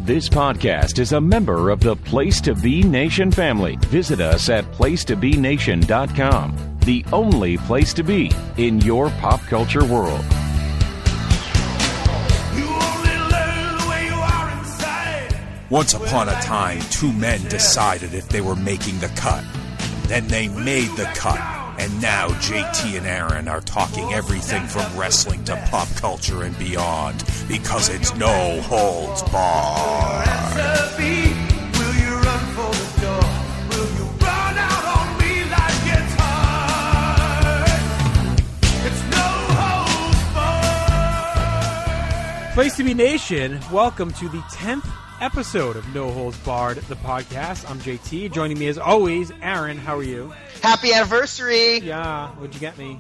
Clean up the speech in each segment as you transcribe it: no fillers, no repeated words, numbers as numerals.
This podcast is a member of the Place to Be Nation family. Visit us at placetobenation.com, the only place to be in your pop culture world. Once upon a time, two men decided if they were making the cut. Then they made the cut. And now JT and Aaron are talking everything from wrestling to pop culture and beyond, because it's no holds barred. Place to Be Nation, welcome to the 10th episode of No Holds Barred, the podcast. I'm JT. Joining me as always, Aaron. How are you? Happy anniversary! Yeah, what'd you get me?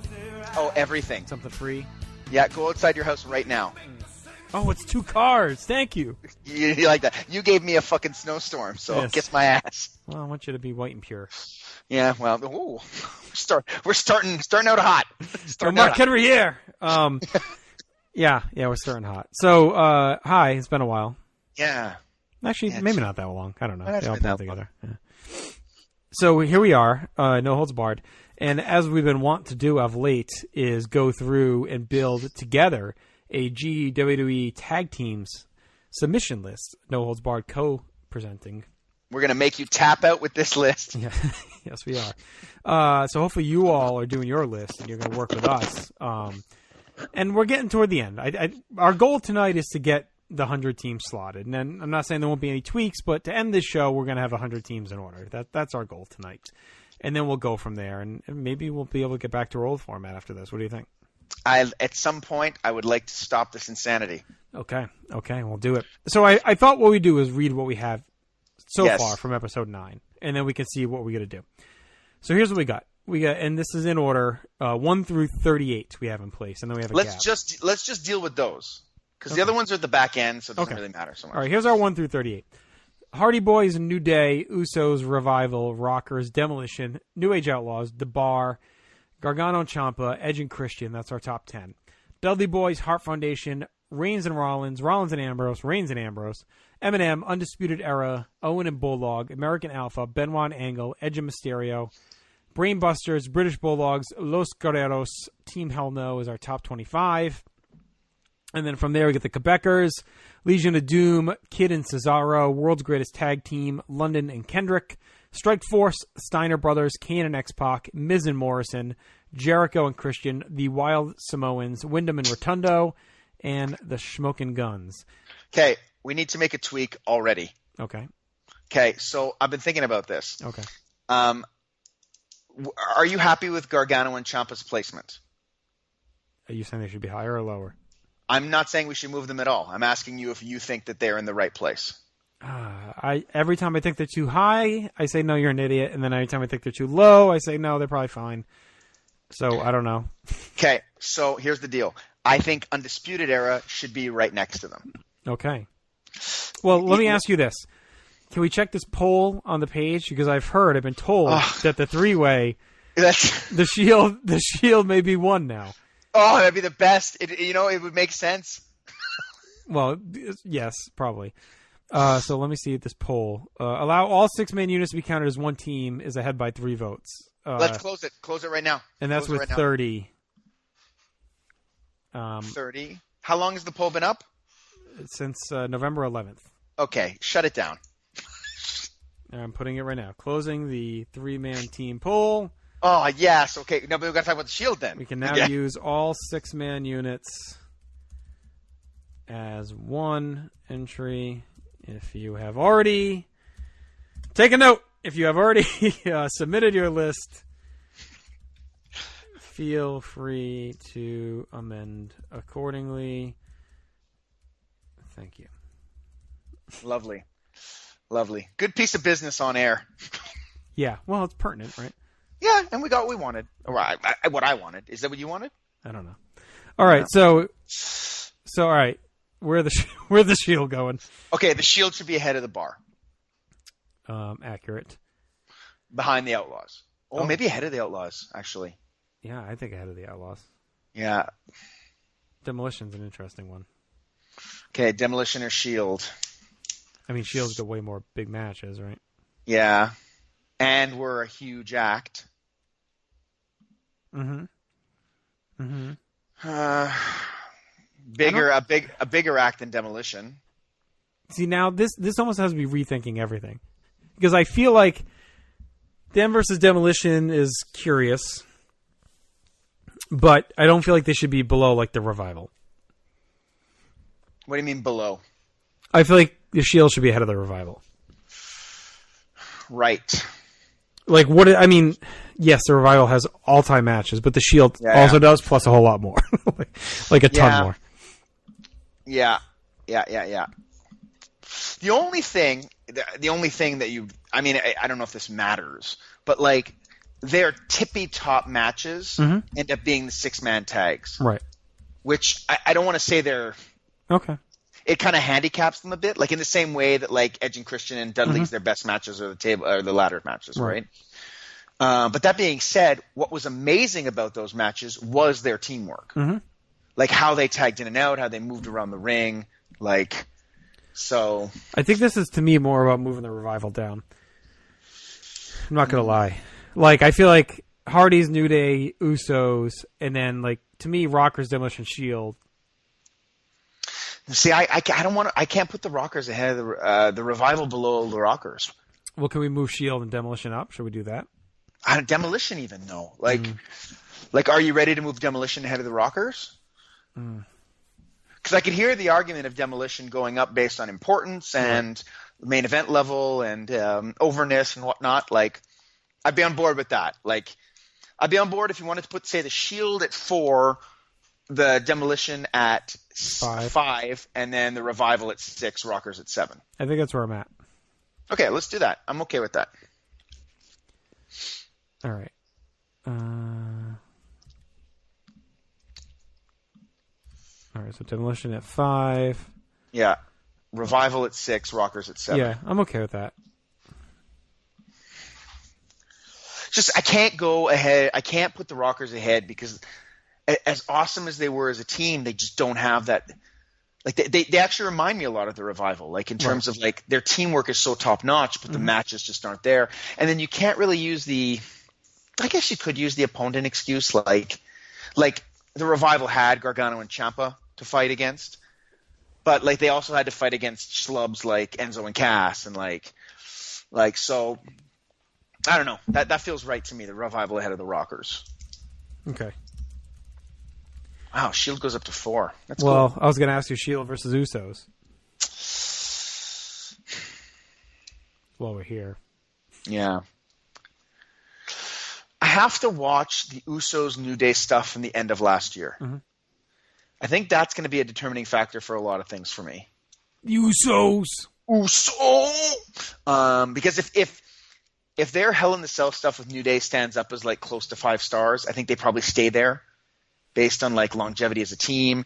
Oh, everything. Something free? Yeah, go outside your house right now. Oh, it's 2 cars. Thank you. You like that. You gave me a fucking snowstorm, so Yes. kiss my ass. Well, I want you to be white and pure. Yeah, well, ooh, we're starting out hot. Starting out Mark Henry here. Yeah, we're starting hot. So, hi, it's been a while. Yeah. Actually, Yeah, maybe not that long. I don't know. It hasn't They all been blend that together. Yeah. So here we are, No Holds Barred. And as we've been wont to do of late is go through and build together a GWWE tag teams submission list. No Holds Barred co-presenting. We're going to make you tap out with this list. Yeah. Yes, we are. So hopefully you all are doing your list and you're going to work with us. And we're getting toward the end. Our goal tonight is to get the 100 teams slotted. And then I'm not saying there won't be any tweaks, but to end this show, we're going to have 100 teams in order. That's our goal tonight. And then we'll go from there. And maybe we'll be able to get back to our old format after this. What do you think? At some point, I would like to stop this insanity. Okay, we'll do it. So I thought what we do is read what we have so Yes. far from episode 9. And then we can see what we're going to do. So here's what we got. And this is in order, 1 through 38 we have in place. And then we have a gap. Let's just deal with those. Because the other ones are at the back end, so it doesn't really matter so much. All right, here's our 1 through 38. Hardy Boys, New Day, Usos, Revival, Rockers, Demolition, New Age Outlaws, The Bar, Gargano and Ciampa, Edge and Christian. That's our top 10. Dudley Boys, Hart Foundation, Reigns and Rollins, Rollins and Ambrose, Reigns and Ambrose, Eminem, Undisputed Era, Owen and Bulldog, American Alpha, Benoit and Angle, Edge and Mysterio, Brainbusters, British Bulldogs, Los Guerreros, Team Hell No is our top 25. And then from there, we get the Quebecers, Legion of Doom, Kid and Cesaro, World's Greatest Tag Team, London and Kendrick, Strike Force, Steiner Brothers, Kane and X-Pac, Miz and Morrison, Jericho and Christian, the Wild Samoans, Wyndham and Rotundo, and the Smokin' Guns. Okay, we need to make a tweak already. Okay. Okay, so I've been thinking about this. Okay. Are you happy with Gargano and Ciampa's placement? Are you saying they should be higher or lower? I'm not saying we should move them at all. I'm asking you if you think that they're in the right place. Every time I think they're too high, I say, no, you're an idiot. And then every time I think they're too low, I say, no, they're probably fine. So I don't know. Okay, so here's the deal. I think Undisputed Era should be right next to them. Okay. Well, let me ask you this. Can we check this poll on the page? Because I've been told that the 3-way, the Shield may be 1 now. Oh, that'd be the best. It would make sense. Well, yes, probably. So let me see this poll. Allow all 6-man units to be counted as one team is ahead by 3 votes. Let's close it. Close it right now. And that's with 30. 30? How long has the poll been up? Since November 11th. Okay, shut it down. I'm putting it right now. Closing the 3-man team poll. Oh, yes. Okay. No, but we've got to talk about the Shield then. We can now use all 6-man units as one entry. If you have already... Take a note. If you have already submitted your list, feel free to amend accordingly. Thank you. Lovely. Good piece of business on air. Yeah. Well, it's pertinent, right? Yeah, and we got what we wanted. Or what I wanted. Is that what you wanted? I don't know. All right. So all right. Where's the Shield going? Okay, the Shield should be ahead of the Bar. Accurate. Behind the Outlaws. Oh, maybe ahead of the Outlaws, actually. Yeah, I think ahead of the Outlaws. Yeah. Demolition's an interesting one. Okay, Demolition or Shield. I mean, Shield's got way more big matches, right? Yeah. And we're a huge act. Mm-hmm. Mm-hmm. A bigger act than Demolition. See, now this almost has me rethinking everything. Because I feel like Dem versus Demolition is curious, but I don't feel like they should be below like the Revival. What do you mean below? I feel like the Shield should be ahead of the Revival. Right. Like I mean, yes, the Revival has all-time matches, but the Shield also does, plus a whole lot more, like a ton more. Yeah. The only thing that I mean, I don't know if this matters, but like their tippy top matches end up being the 6-man tags, right? Which I don't want to say they're okay. It kind of handicaps them a bit, like in the same way that like Edge and Christian and Dudley's their best matches are the ladder matches, right? But that being said, what was amazing about those matches was their teamwork, like how they tagged in and out, how they moved around the ring, like. So I think this is to me more about moving the Revival down. I'm not gonna lie. Like I feel like Hardy's, New Day, Usos, and then like to me Rockers, Demolition, Shield. See, I can't put the Rockers ahead of the Revival below the Rockers. Well, can we move Shield and Demolition up? Should we do that? Demolition even no. Like are you ready to move Demolition ahead of the Rockers? Because I could hear the argument of Demolition going up based on importance and main event level and overness and whatnot. Like, I'd be on board with that. Like, I'd be on board if you wanted to put, say, the Shield at 4, the Demolition at 5, and then the Revival at 6, Rockers at 7. I think that's where I'm at. Okay, let's do that. I'm okay with that. All right. All right, so Demolition at 5. Yeah. Revival at 6, Rockers at 7. Yeah, I'm okay with that. Just, I can't go ahead. I can't put the Rockers ahead because as awesome as they were as a team, they just don't have that. Like, they actually remind me a lot of the Revival, like in terms of like their teamwork is so top notch, but the matches just aren't there. And then you can't really use I guess you could use the opponent excuse, like the Revival had Gargano and Ciampa to fight against, but like they also had to fight against schlubs like Enzo and Cass, and like so. I don't know. That feels right to me. The Revival ahead of the Rockers. Okay. Wow, Shield goes up to 4. That's cool. Cool. I was going to ask you Shield versus Usos. While we're here. Yeah. I have to watch the Usos New Day stuff from the end of last year. I think that's going to be a determining factor for a lot of things for me. Usos! Because if their Hell in the Cell stuff with New Day stands up as like close to 5 stars, I think they probably stay there based on like longevity as a team,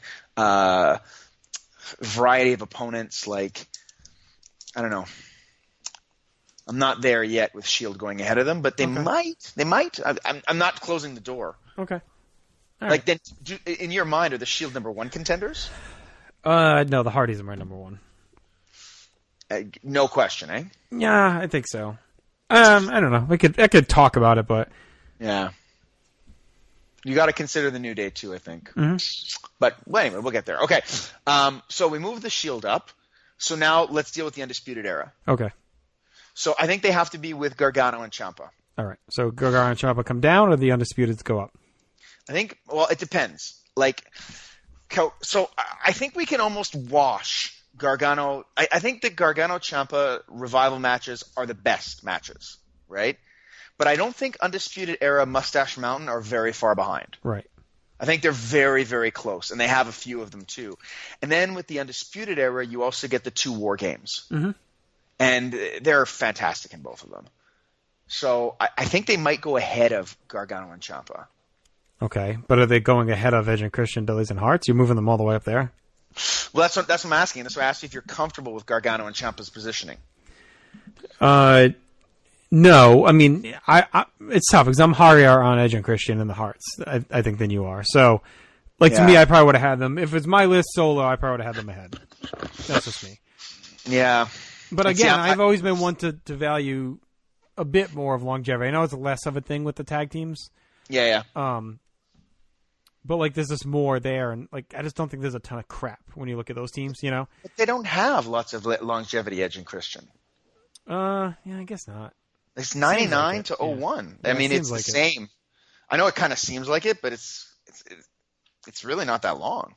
variety of opponents. Like, I don't know. I'm not there yet with Shield going ahead of them, but they might. They might. I'm not closing the door. Okay. All like then, in your mind, are the Shield number 1 contenders? No, the Hardys are my number 1. No question, eh? Yeah, I think so. I don't know. I could talk about it, but yeah, you got to consider the New Day too, I think. But well, anyway, we'll get there. Okay, so we move the Shield up. So now let's deal with the Undisputed Era. Okay. So I think they have to be with Gargano and Ciampa. All right. So Gargano and Ciampa come down, or the Undisputeds go up? I think. Well, it depends. Like, so I think we can almost wash Gargano. I think the Gargano-Ciampa Revival matches are the best matches, right? But I don't think Undisputed Era Mustache Mountain are very far behind. Right. I think they're very, very close, and they have a few of them too. And then with the Undisputed Era, you also get the 2 War Games. And they're fantastic in both of them. So I think they might go ahead of Gargano and Ciampa. Okay, but are they going ahead of Edge and Christian, Dudleys and Hearts? You're moving them all the way up there? Well, that's what I'm asking. That's why I asked you if you're comfortable with Gargano and Ciampa's positioning. No. I mean, it's tough because I'm higher on Edge and Christian and the Hearts, I think, than you are. So, to me, I probably would have had them. If it's my list solo, I probably would have had them ahead. That's just me. Yeah. But again, I've always been one to value a bit more of longevity. I know it's less of a thing with the tag teams. Yeah. But like, there's just more there, and like, I just don't think there's a ton of crap when you look at those teams. You know, but they don't have lots of longevity, Edge and Christian. Yeah, I guess not. It's 99 to 01. Yeah, I mean, it's like the same. I know it kind of seems like it, but it's really not that long.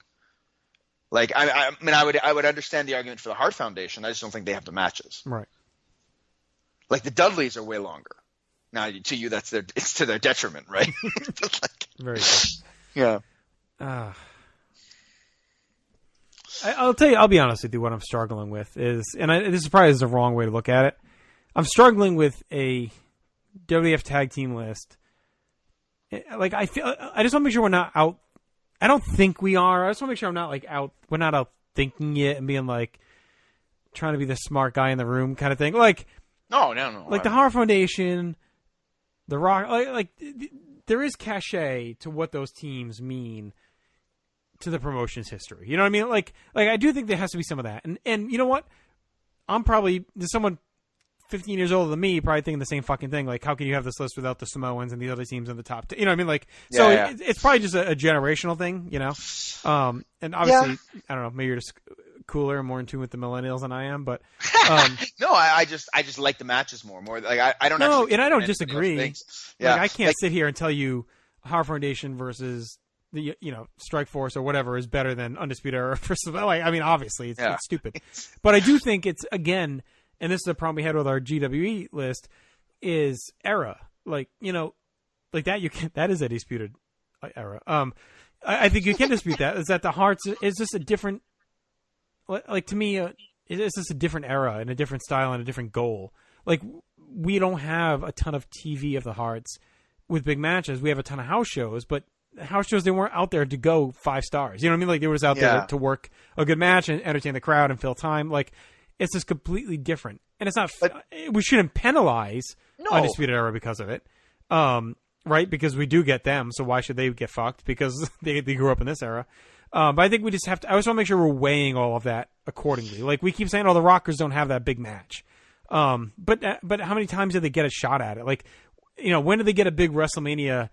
Like, I mean, I would understand the argument for the Hart Foundation. I just don't think they have the matches. Right. Like, the Dudleys are way longer. Now, to you, it's to their detriment, right? Very good. Yeah. I'll tell you, I'll be honest with you, what I'm struggling with is, and this is probably the wrong way to look at it. I'm struggling with a WWF tag team list. Like, I just want to make sure we're not out. I don't think we are. I just want to make sure I'm not like out. We're not out thinking it and being like trying to be the smart guy in the room kind of thing. Like, no. Like the Hart Foundation, the Rock, like there is cachet to what those teams mean to the promotion's history. You know what I mean? Like I do think there has to be some of that. And you know what? There's someone 15 years older than me probably thinking the same fucking thing. Like, how can you have this list without the Samoans and the other teams in the top? You know what I mean? Like, so yeah. It's probably just a generational thing, you know? And obviously, I don't know, maybe you're just cooler and more in tune with the millennials than I am, but no, I just like the matches more like I don't no, actually and I don't disagree. Yeah. Like, I can't sit here and tell you Hart Foundation versus the Strike Force or whatever is better than Undisputed Era versus, like, I mean, obviously it's stupid, but I do think it's, again, and this is a problem we had with our GWE list, is era. Like, like that is a disputed era. I think you can dispute that. Is that the Hearts is just a different, like, to me, it's just a different era and a different style and a different goal. Like, we don't have a ton of TV of the Hearts with big matches. We have a ton of house shows, but house shows, they weren't out there to go 5 stars. You know what I mean? Like, they were just out there to work a good match and entertain the crowd and fill time. Like, it's just completely different. And it's not, we shouldn't penalize Undisputed Era because of it. Right? Because we do get them, so why should they get fucked? Because they grew up in this era. But I think we just have to, I just want to make sure we're weighing all of that accordingly. Like, we keep saying, the Rockers don't have that big match. But how many times did they get a shot at it? Like, when did they get a big WrestleMania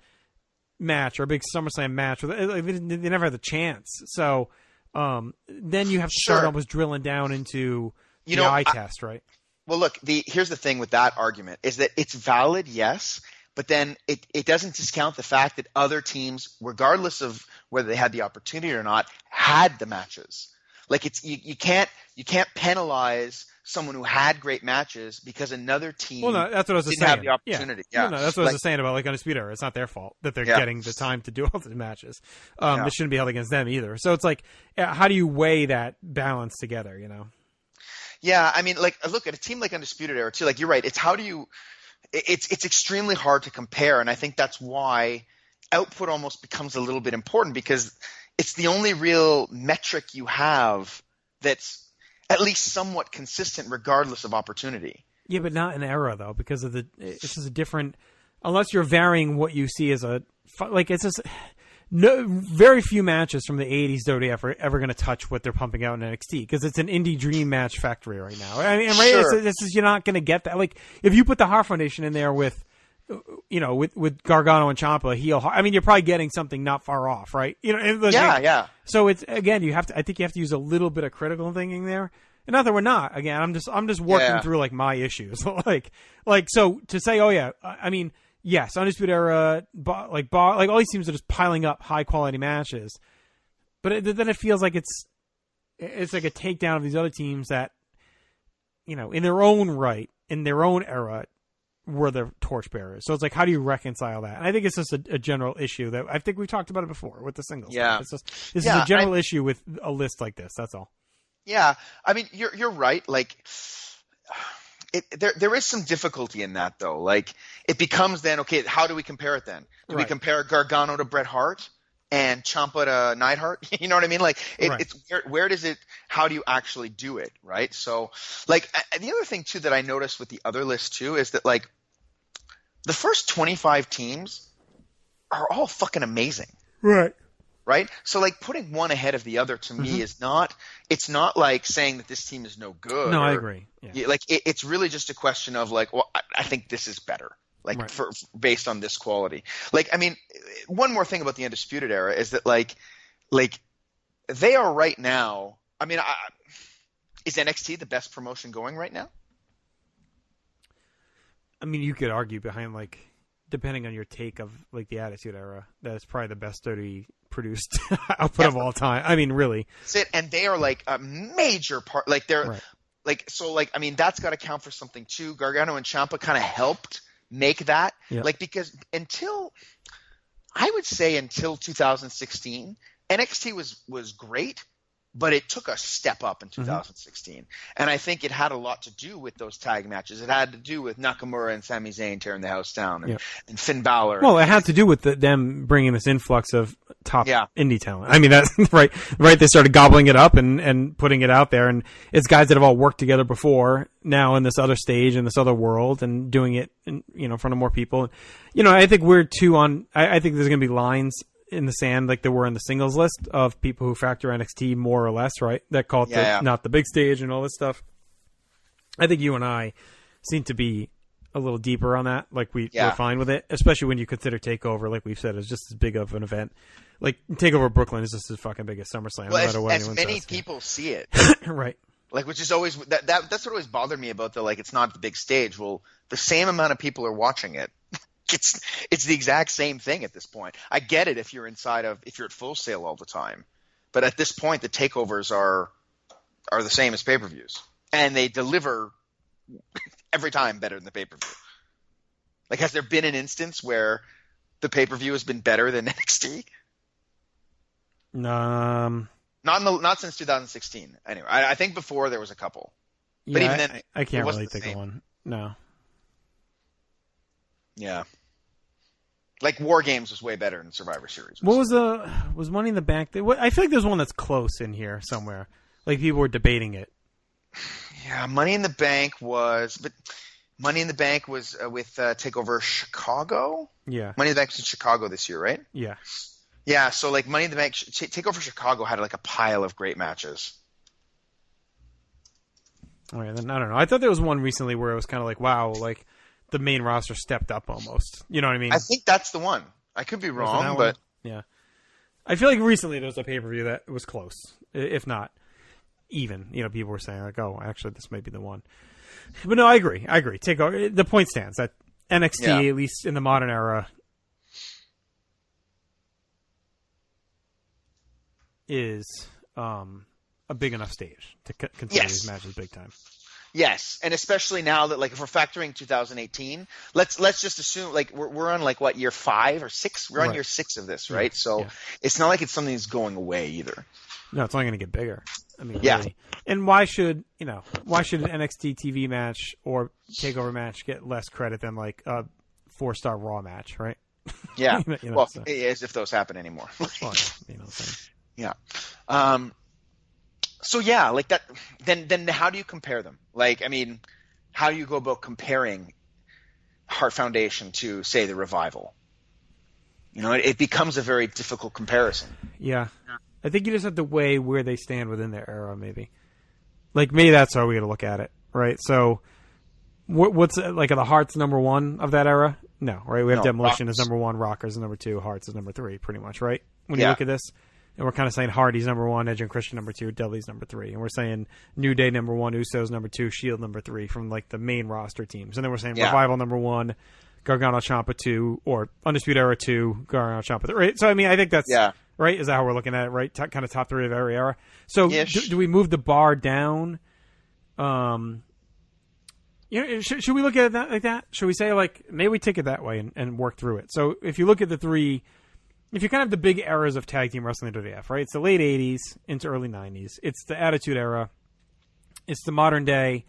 match or a big SummerSlam match? Like, they never had the chance. So, then you have to start almost drilling down into the eye test, right? Well, look, here's the thing with that argument is that it's valid, yes, but then it doesn't discount the fact that other teams, regardless of whether they had the opportunity or not, had the matches. Like, it's you can't penalize someone who had great matches because another team that's what I was didn't saying. have the opportunity. Yeah. No, that's what I was saying about, like, Undisputed Era. It's not their fault that they're getting the time to do all the matches. It shouldn't be held against them either. So it's like, how do you weigh that balance together, Yeah, I mean, like, look at a team like Undisputed Era too. Like, you're right. It's it's extremely hard to compare, and I think that's why output almost becomes a little bit important because it's the only real metric you have that's at least somewhat consistent, regardless of opportunity. Yeah, but not an era though, because of it's just a different. Unless you're varying what you see as it's just. No, very few matches from the 80s WWF are ever going to touch what they're pumping out in NXT because it's an indie dream match factory right now. I mean, right? Sure. You're not going to get that. Like, if you put the Hart Foundation in there with Gargano and Ciampa, heel. I mean, you're probably getting something not far off, right? Yeah. So it's, again, I think you have to use a little bit of critical thinking there. And not that we're not. Again, I'm just working through like my issues. like so to say, I mean. Yes, Undisputed Era, like all these teams are just piling up high quality matches, but then it feels like it's like a takedown of these other teams that, in their own right, in their own era, were the torchbearers. So it's like, how do you reconcile that? And I think it's just a general issue that I think we talked about it before with the singles. Yeah, this is a general issue with a list like this. That's all. Yeah, I mean, you're right. Like. There is some difficulty in that, though. Like, it becomes then, okay, how do we compare it then? Do we compare Gargano to Bret Hart and Ciampa to Neidhart? You know what I mean? Like, it's where does it – how do you actually do it, right? So, like, the other thing, too, that I noticed with the other list, too, is that, like, the first 25 teams are all fucking amazing. Right. right? So like putting one ahead of the other to me is not. It's not like saying that this team is no good. No, I agree. Yeah. Like it's really just a question of like, well, I think this is better. Like Right. for based on this quality. Like I mean, one more thing about the Undisputed Era is that like they are right now. I mean, is NXT the best promotion going right now? I mean, you could argue behind like, depending on your take of like the Attitude Era, that it's probably the best WWE produced output of all time. I mean, really. That's it. And they are like a major part. Like they're Right. like so. Like I mean, that's got to count for something too. Gargano and Ciampa kind of helped make that. Yeah. Like because until 2016, NXT was great. But it took a step up in 2016. And I think it had a lot to do with those tag matches. It had to do with Nakamura and Sami Zayn tearing the house down and Finn Balor. Well, it had to do with them bringing this influx of top Yeah. indie talent. I mean, that's right. They started gobbling it up and putting it out there. And it's guys that have all worked together before now in this other stage, in this other world, and doing it in front of more people. I think we're I think there's going to be lines in the sand like there were in the singles list of people who factor NXT more or less, right? That call it not the big stage and all this stuff. I think you and I seem to be a little deeper on that. Like we're fine with it, especially when you consider TakeOver, like we've said, is just as big of an event. Like TakeOver Brooklyn is just as fucking big as SummerSlam, Well, no matter what as anyone many says. people see it. Right. Like, which is always that's what always bothered me about it's not the big stage. Well, the same amount of people are watching it. It's the exact same thing at this point. I get it if you're at Full Sail all the time, but at this point the takeovers are the same as pay-per-views, and they deliver every time better than the pay-per-view. Like, has there been an instance where the pay-per-view has been better than NXT? Not since 2016. Anyway, I think before there was a couple, but even then I can't really the think same. of one. No. Yeah. Like War Games was way better than Survivor Series. What was Money in the Bank? I feel like there's one that's close in here somewhere. Like people were debating it. Yeah, Money in the Bank was with TakeOver Chicago. Yeah. Money in the Bank was in Chicago this year, right? Yeah. Yeah, so like Money in the Bank, TakeOver Chicago had like a pile of great matches. All right, then I don't know. I thought there was one recently where it was kind of like, wow, like the main roster stepped up almost. You know what I mean? I think that's the one. I could be wrong, but yeah. I feel like recently there was a pay-per-view that was close, if not even. People were saying like, oh, actually, this might be the one. But no, I agree. The point stands that NXT, at least in the modern era, is a big enough stage to consider these matches big time. Yes, and especially now that, like, if we're factoring 2018, let's just assume, like, we're on, like, what, year 5 or 6? We're on year 6 of this, right? So it's not like it's something that's going away either. No, it's only going to get bigger. I mean, really. And why should an NXT TV match or TakeOver match get less credit than, like, a 4-star Raw match, right? Yeah. As if those happen anymore. Yeah. So yeah, like that. Then how do you compare them? Like, I mean, how do you go about comparing Heart Foundation to, say, the Revival? It becomes a very difficult comparison. Yeah, I think you just have to weigh where they stand within their era. Maybe that's how we got to look at it, right? So, what's like the Hearts number 1 of that era? No, right? We have Demolition Rockers. as number 1, Rockers as number 2, Hearts as number 3, pretty much, right? When you look at this. And we're kind of saying Hardy's number 1, Edge and Christian number 2, Dudley's number 3. And we're saying New Day number 1, Usos number 2, Shield number 3 from like the main roster teams. And then we're saying Revival number 1, Gargano Ciampa 2, or Undisputed Era 2, Gargano Ciampa 3. Right? So I mean, I think that's right. Is that how we're looking at it? Right? Kind of top 3 of every era. So do we move the bar down? Should we look at it like that? Should we say like maybe we take it that way and work through it? So if you look at the 3. If you kind of have the big eras of tag team wrestling at WWF, right? It's the late 80s into early 90s. It's the Attitude Era. It's the modern day.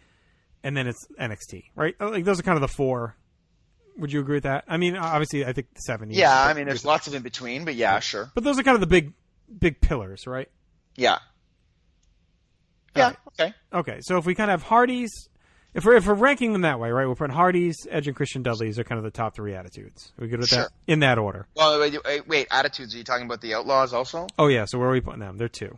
And then it's NXT, right? Like those are kind of the 4. Would you agree with that? I mean, obviously, I think the 70s. Yeah, I mean, there's lots of in between, but sure. But those are kind of the big pillars, right? Yeah. Yeah, right. Okay. So if we kind of have Hardy's If we're ranking them that way, right? We're putting Hardys, Edge, and Christian Dudley's are kind of the top 3 attitudes. Are we good with that? In that order. Well, wait, attitudes. Are you talking about the Outlaws also? Oh yeah. So where are we putting them? They're 2.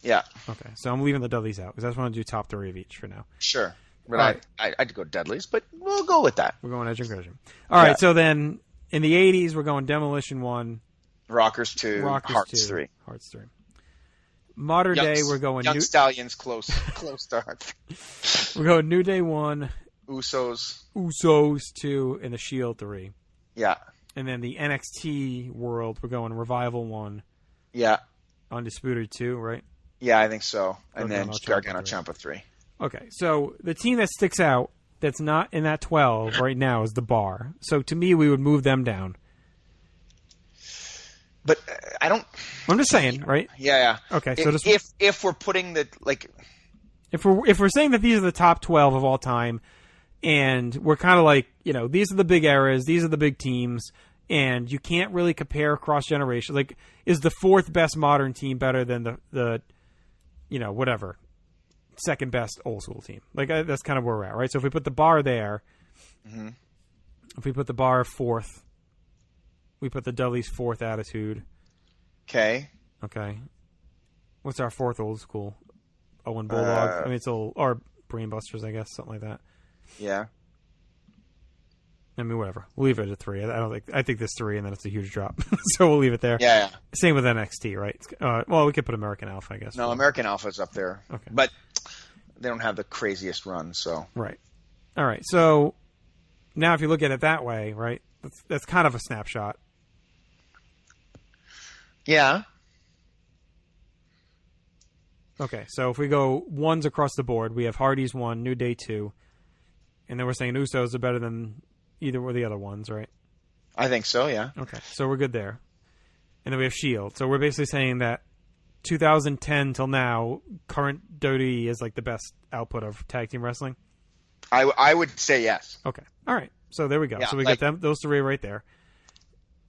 Yeah. Okay. So I'm leaving the Dudleys out because I just want to do top 3 of each for now. Sure. But I'd go Dudley's, but we'll go with that. We're going Edge and Christian. All right. So then in the 80s, we're going Demolition 1, Rockers 2, Hearts 3. Hearts 3. Modern day, we're going Young Stallions close to Hearts. We're going New Day 1. Usos 2, and the Shield 3. Yeah. And then the NXT world, we're going Revival 1. Yeah. Undisputed 2, right? Yeah, I think so. And Gargano then Gargano Ciampa 3. Okay, so the team that sticks out that's not in that 12 right now is the Bar. So to me, we would move them down. But I don't. I'm just saying, right? Yeah. Okay, so if we're putting the if we're saying that these are the top 12 of all time, and we're kind of like, these are the big eras, these are the big teams, and you can't really compare cross generation. Like, is the 4th best modern team better than the whatever second best old school team? Like, that's kind of where we're at, right? So if we put the Bar there, if we put the Bar 4th, we put the Dudley's 4th attitude. Okay. What's our 4th old school? Owen Bulldog. I mean, it's or Brainbusters, I guess, something like that. Yeah. I mean, whatever. We'll leave it at 3. I think there's 3, and then it's a huge drop. So we'll leave it there. Yeah. Same with NXT, right? Well, we could put American Alpha, I guess. No, American Alpha's up there. Okay. But they don't have the craziest run, so. Right. All right. So now if you look at it that way, right, that's kind of a snapshot. Yeah. Okay. So if we go ones across the board, we have Hardy's 1, New Day 2, and then we're saying Usos are better than either or the other ones, right? I think so, yeah. Okay. So we're good there. And then we have Shield. So we're basically saying that 2010 till now, current WWE is like the best output of tag team wrestling. I would say yes. Okay. All right. So there we go. Yeah, so we got those 3 right there.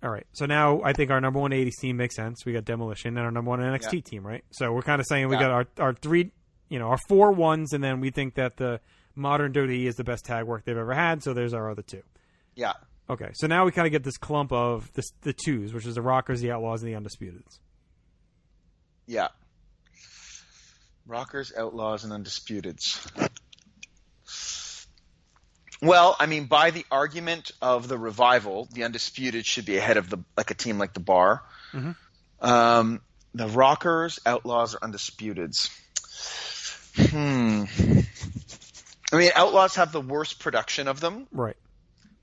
All right. So now I think our number 1 80s team makes sense. We got Demolition and our number 1 NXT team, right? So we're kind of saying we got our 3, our 4 ones, and then we think that the modern WWE is the best tag work they've ever had. So there's our other 2. Yeah. Okay. So now we kind of get this clump of the 2s, which is the Rockers, the Outlaws, and the Undisputeds. Yeah. Rockers, Outlaws, and Undisputeds. Well, I mean, by the argument of the Revival, the Undisputed should be ahead of a team like the Bar. Mm-hmm. The Rockers, Outlaws, or Undisputeds. I mean, Outlaws have the worst production of them. Right.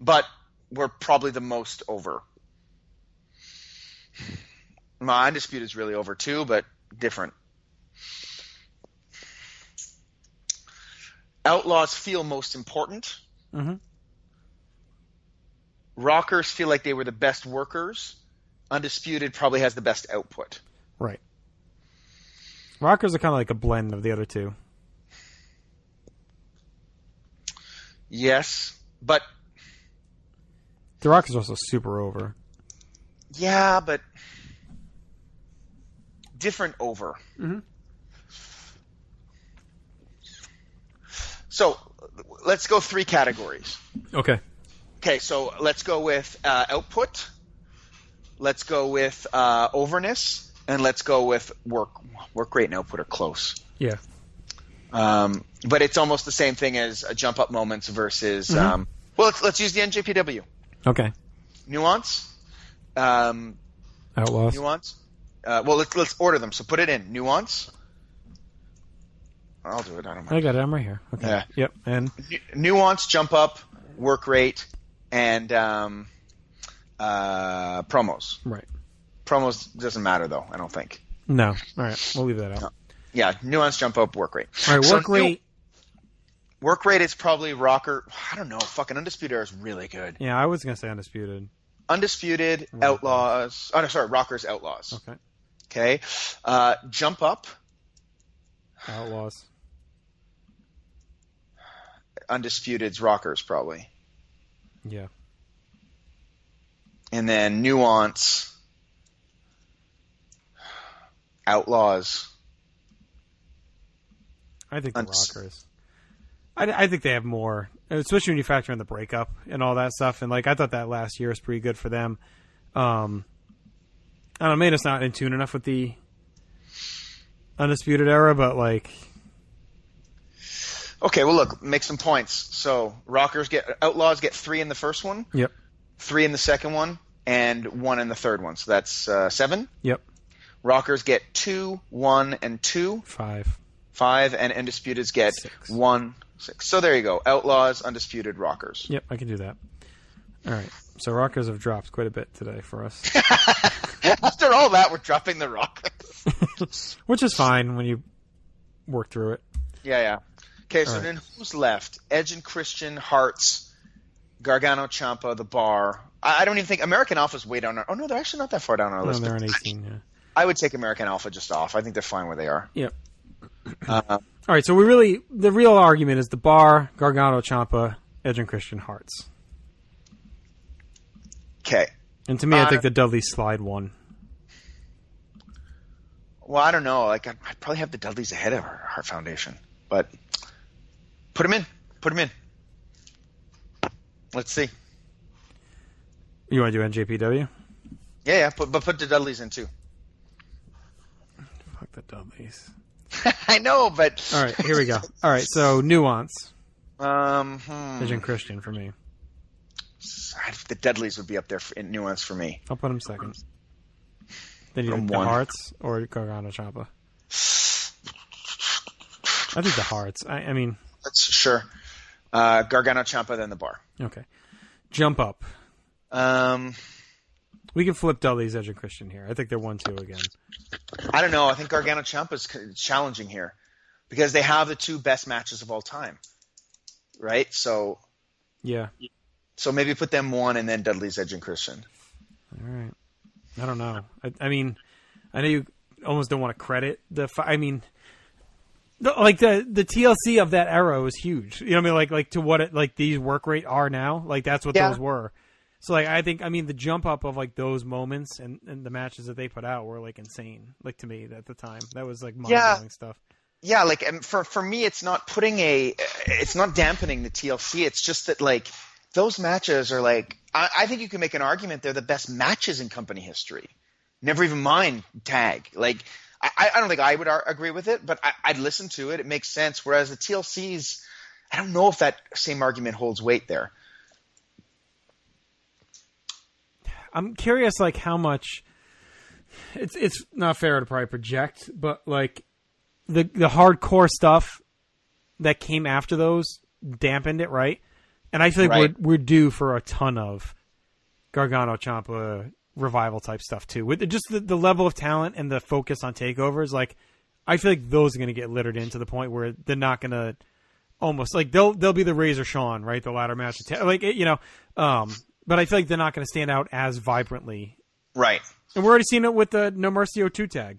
But we're probably the most over. My Undisputed is really over too, but different. Outlaws feel most important. Mm-hmm. Rockers feel like they were the best workers. Undisputed probably has the best output. Right. Rockers are kind of like a blend of the other 2. Yes, but the Rockers are also super over. Yeah, but different over. Mm-hmm. So let's go 3 categories. Okay. Okay, so let's go with output. Let's go with overness, and let's go with work rate and output are close. Yeah. But it's almost the same thing as jump up moments versus. Well, let's use the NJPW. Okay. Nuance. Outlaws. Nuance. Well, let's order them. So put it in nuance. I'll do it. I don't mind. I got it. I'm right here. Okay. Yeah. Yep. And nuance, jump up, work rate, and promos. Right. Promos doesn't matter though. I don't think. No. All right. We'll leave that out. No. Yeah. Nuance, jump up, work rate. All right. Work rate. Work rate is probably Rocker. I don't know. Fucking Undisputed is really good. Yeah, I was gonna say Undisputed. Undisputed, Outlaws. Oh no, sorry, Rockers, Outlaws. Okay. Jump up. Outlaws. Undisputed's Rockers probably. Yeah. And then Nuance. Outlaws. I think the Rockers. I think they have more, especially when you factor in the breakup and all that stuff. And like I thought that last year was pretty good for them. I don't know, maybe it's not in tune enough with the Undisputed Era, but like. Okay, well look, make some points. So Outlaws get 3 in the first one. Yep. 3 in the second one, and 1 in the third one. So that's 7. Yep. Rockers get 2, 1, and 2. 5. 5, and Undisputeds get 6. 1, 6. So there you go. Outlaws, Undisputed, Rockers. Yep, I can do that. All right. So Rockers have dropped quite a bit today for us. After all that, we're dropping the Rockers. Which is fine when you work through it. Yeah. Okay, so right. then who's left? Edge and Christian, Hearts, Gargano, Ciampa, The Bar. I don't even think American Alpha's way down. Oh, no, they're actually not that far down our list. They're on 18, yeah. I would take American Alpha just off. I think they're fine where they are. Yep. All right, so the real argument is The Bar, Gargano, Ciampa, Edge and Christian, Hearts. Okay. And to me, I think the Dudleys slide 1. Well, I don't know. Like, I'd probably have the Dudleys ahead of Heart Foundation. But put them in. Let's see. You want to do NJPW? Yeah. But put the Dudleys in, too. Fuck the Dudleys. I know, but... All right, here we go. All right, so Nuance. Edge and Christian for me. The Dudleys would be up there in Nuance for me. I'll put them second. Then you Put think 'em the 1. Hearts or Gargano Ciampa? I think the Hearts. I mean... That's sure. Gargano, Ciampa, then The Bar. Okay. Jump up. We can flip Dudley's, Edge and Christian here. I think they're 1-2 again. I don't know. I think Gargano Ciampa is challenging here because they have the 2 best matches of all time, right? So yeah. So maybe put them 1 and then Dudley's, Edge and Christian. All right. I don't know. I mean, I know you almost don't want to credit the. I mean, the TLC of that era was huge. You know what I mean? Like to what it, like these work rate are now. Like that's what those were. So like I think the jump up of like those moments and the matches that they put out were like insane. Like to me at the time, that was like mind-blowing stuff. Yeah, like and for me, it's not it's not dampening the TLC. It's just that like those matches are like I think you can make an argument they're the best matches in company history. Never even mind tag. Like I don't think I would agree with it, but I'd listen to it. It makes sense. Whereas the TLCs, I don't know if that same argument holds weight there. I'm curious, like how much it's not fair to probably project, but like the hardcore stuff that came after those dampened it, right? And I feel like we're due for a ton of Gargano Ciampa revival type stuff too. With just the level of talent and the focus on takeovers, like I feel like those are going to get littered in to the point where they're not going to almost like they'll be the Razor Shawn, right? The ladder match, like but I feel like they're not going to stand out as vibrantly. Right. And we're already seeing it with the No Mercy 02 tag.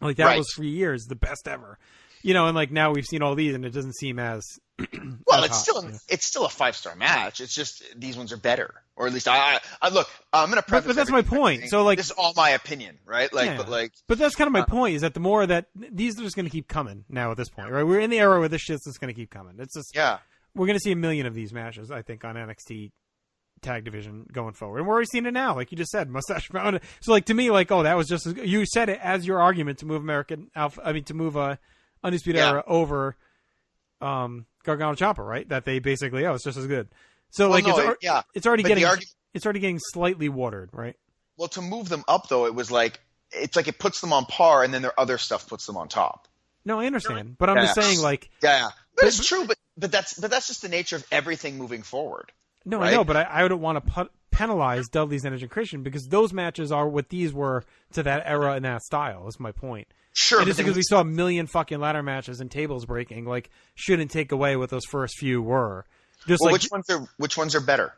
Like that was for years the best ever. And like now we've seen all these and it doesn't seem as well, it's still a 5-star match. It's just these ones are better. Or at least I look, I'm going to preface but that's my point. So like this is all my opinion, right? Like but that's kind of my point is that the more that these are just going to keep coming now at this point, right? We're in the era where this shit's just going to keep coming. It's just we're going to see a million of these matches, I think, on NXT tag division going forward. And we're already seeing it now, like you just said, Mustache Mountain. So like to me, like, oh, that was just as good. You said it as your argument to move American Alpha, to move Undisputed Era over Gargano Ciampa, right? That they basically, it's just as good. So it's already getting slightly watered, right? Well, to move them up though, it's like it puts them on par, and then their other stuff puts them on top. No, I understand, but I'm just saying, like, it's true, but that's just the nature of everything moving forward. No, right? I know, but I don't want to penalize Dudley's and Edge and Christian because those matches are what these were to that era and that style. Is my point. Sure, and just because we saw a million fucking ladder matches and tables breaking, like, shouldn't take away what those first few were. Just which ones are better?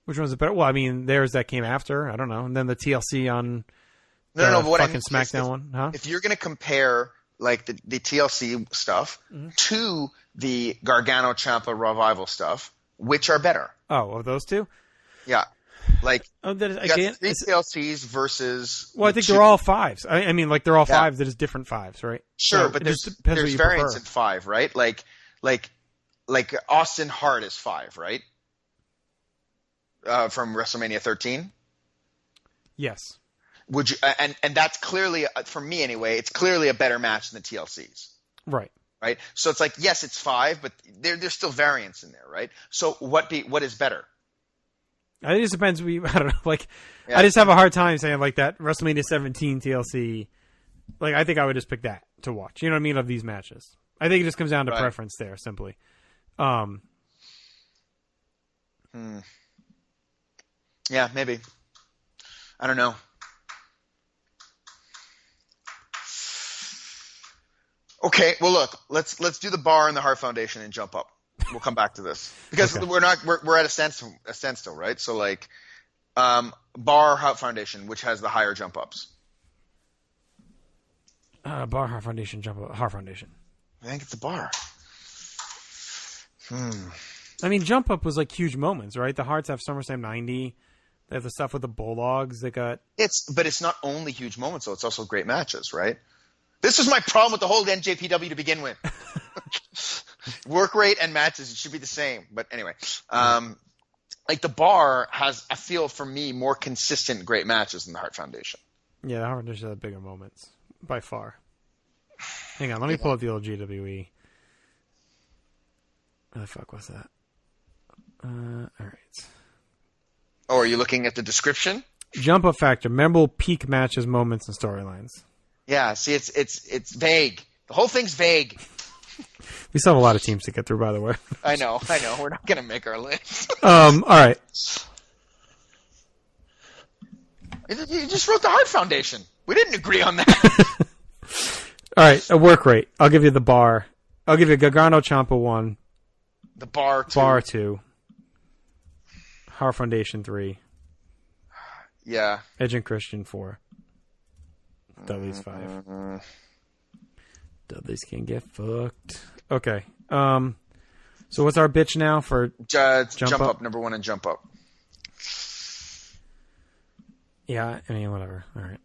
Which ones are better? Well, I mean, there's that came after. I don't know, and then the TLC on but what fucking SmackDown one, huh? If you're going to compare like the TLC stuff to the Gargano Ciampa revival stuff, which are better? Oh, of those two? Yeah. Like, that, you again, got 3 TLCs versus. Well, I think they're all 5s. I mean, like they're all 5s. That is different 5s, right? Sure, so but there's variants in 5, right? Like Austin Hart is 5, right? From WrestleMania 13. Yes. Would you? And that's clearly, for me anyway, it's clearly a better match than the TLCs. Right. Right. So it's like, yes, it's 5, but there's still variants in there, right? So what is better? It just depends. I don't know. Like, I just have a hard time saying like that WrestleMania 17 TLC. Like, I think I would just pick that to watch. You know what I mean? Of these matches, I think it just comes down to preference there, simply. Yeah, maybe. I don't know. Okay, well, look, let's do the bar and the Hart Foundation and jump up. We'll come back to this because we're at a standstill, right? So like, bar Hart Foundation, which has the higher jump ups. Bar Hart Foundation, jump up Hart Foundation. I think it's a bar. I mean, jump up was like huge moments, right? The Hearts have SummerSlam 90. They have the stuff with the Bulldogs. But it's not only huge moments, though. It's also great matches, right? This was my problem with the whole NJPW to begin with. Work rate and matches, it should be the same. But anyway, like the bar has, I feel for me, more consistent great matches than the Hart Foundation. Yeah, the Hart Foundation had bigger moments by far. Hang on, let me pull up the old GWE. What the fuck was that? All right. Oh, are you looking at the description? Jump up factor, memorable peak matches, moments, and storylines. Yeah, see, it's vague. The whole thing's vague. We still have a lot of teams to get through, by the way. I know. We're not gonna make our list. All right. You just wrote the Hart Foundation. We didn't agree on that. All right, a work rate. I'll give you the bar. I'll give you Gargano Ciampa 1. The bar 2. Bar 2. Hart Foundation 3. Yeah. Edge and Christian 4. Dudley's 5. Dudley's can get fucked. Okay. So what's our bitch now for jump up? Number 1 and jump up. Yeah, I mean, whatever. All right.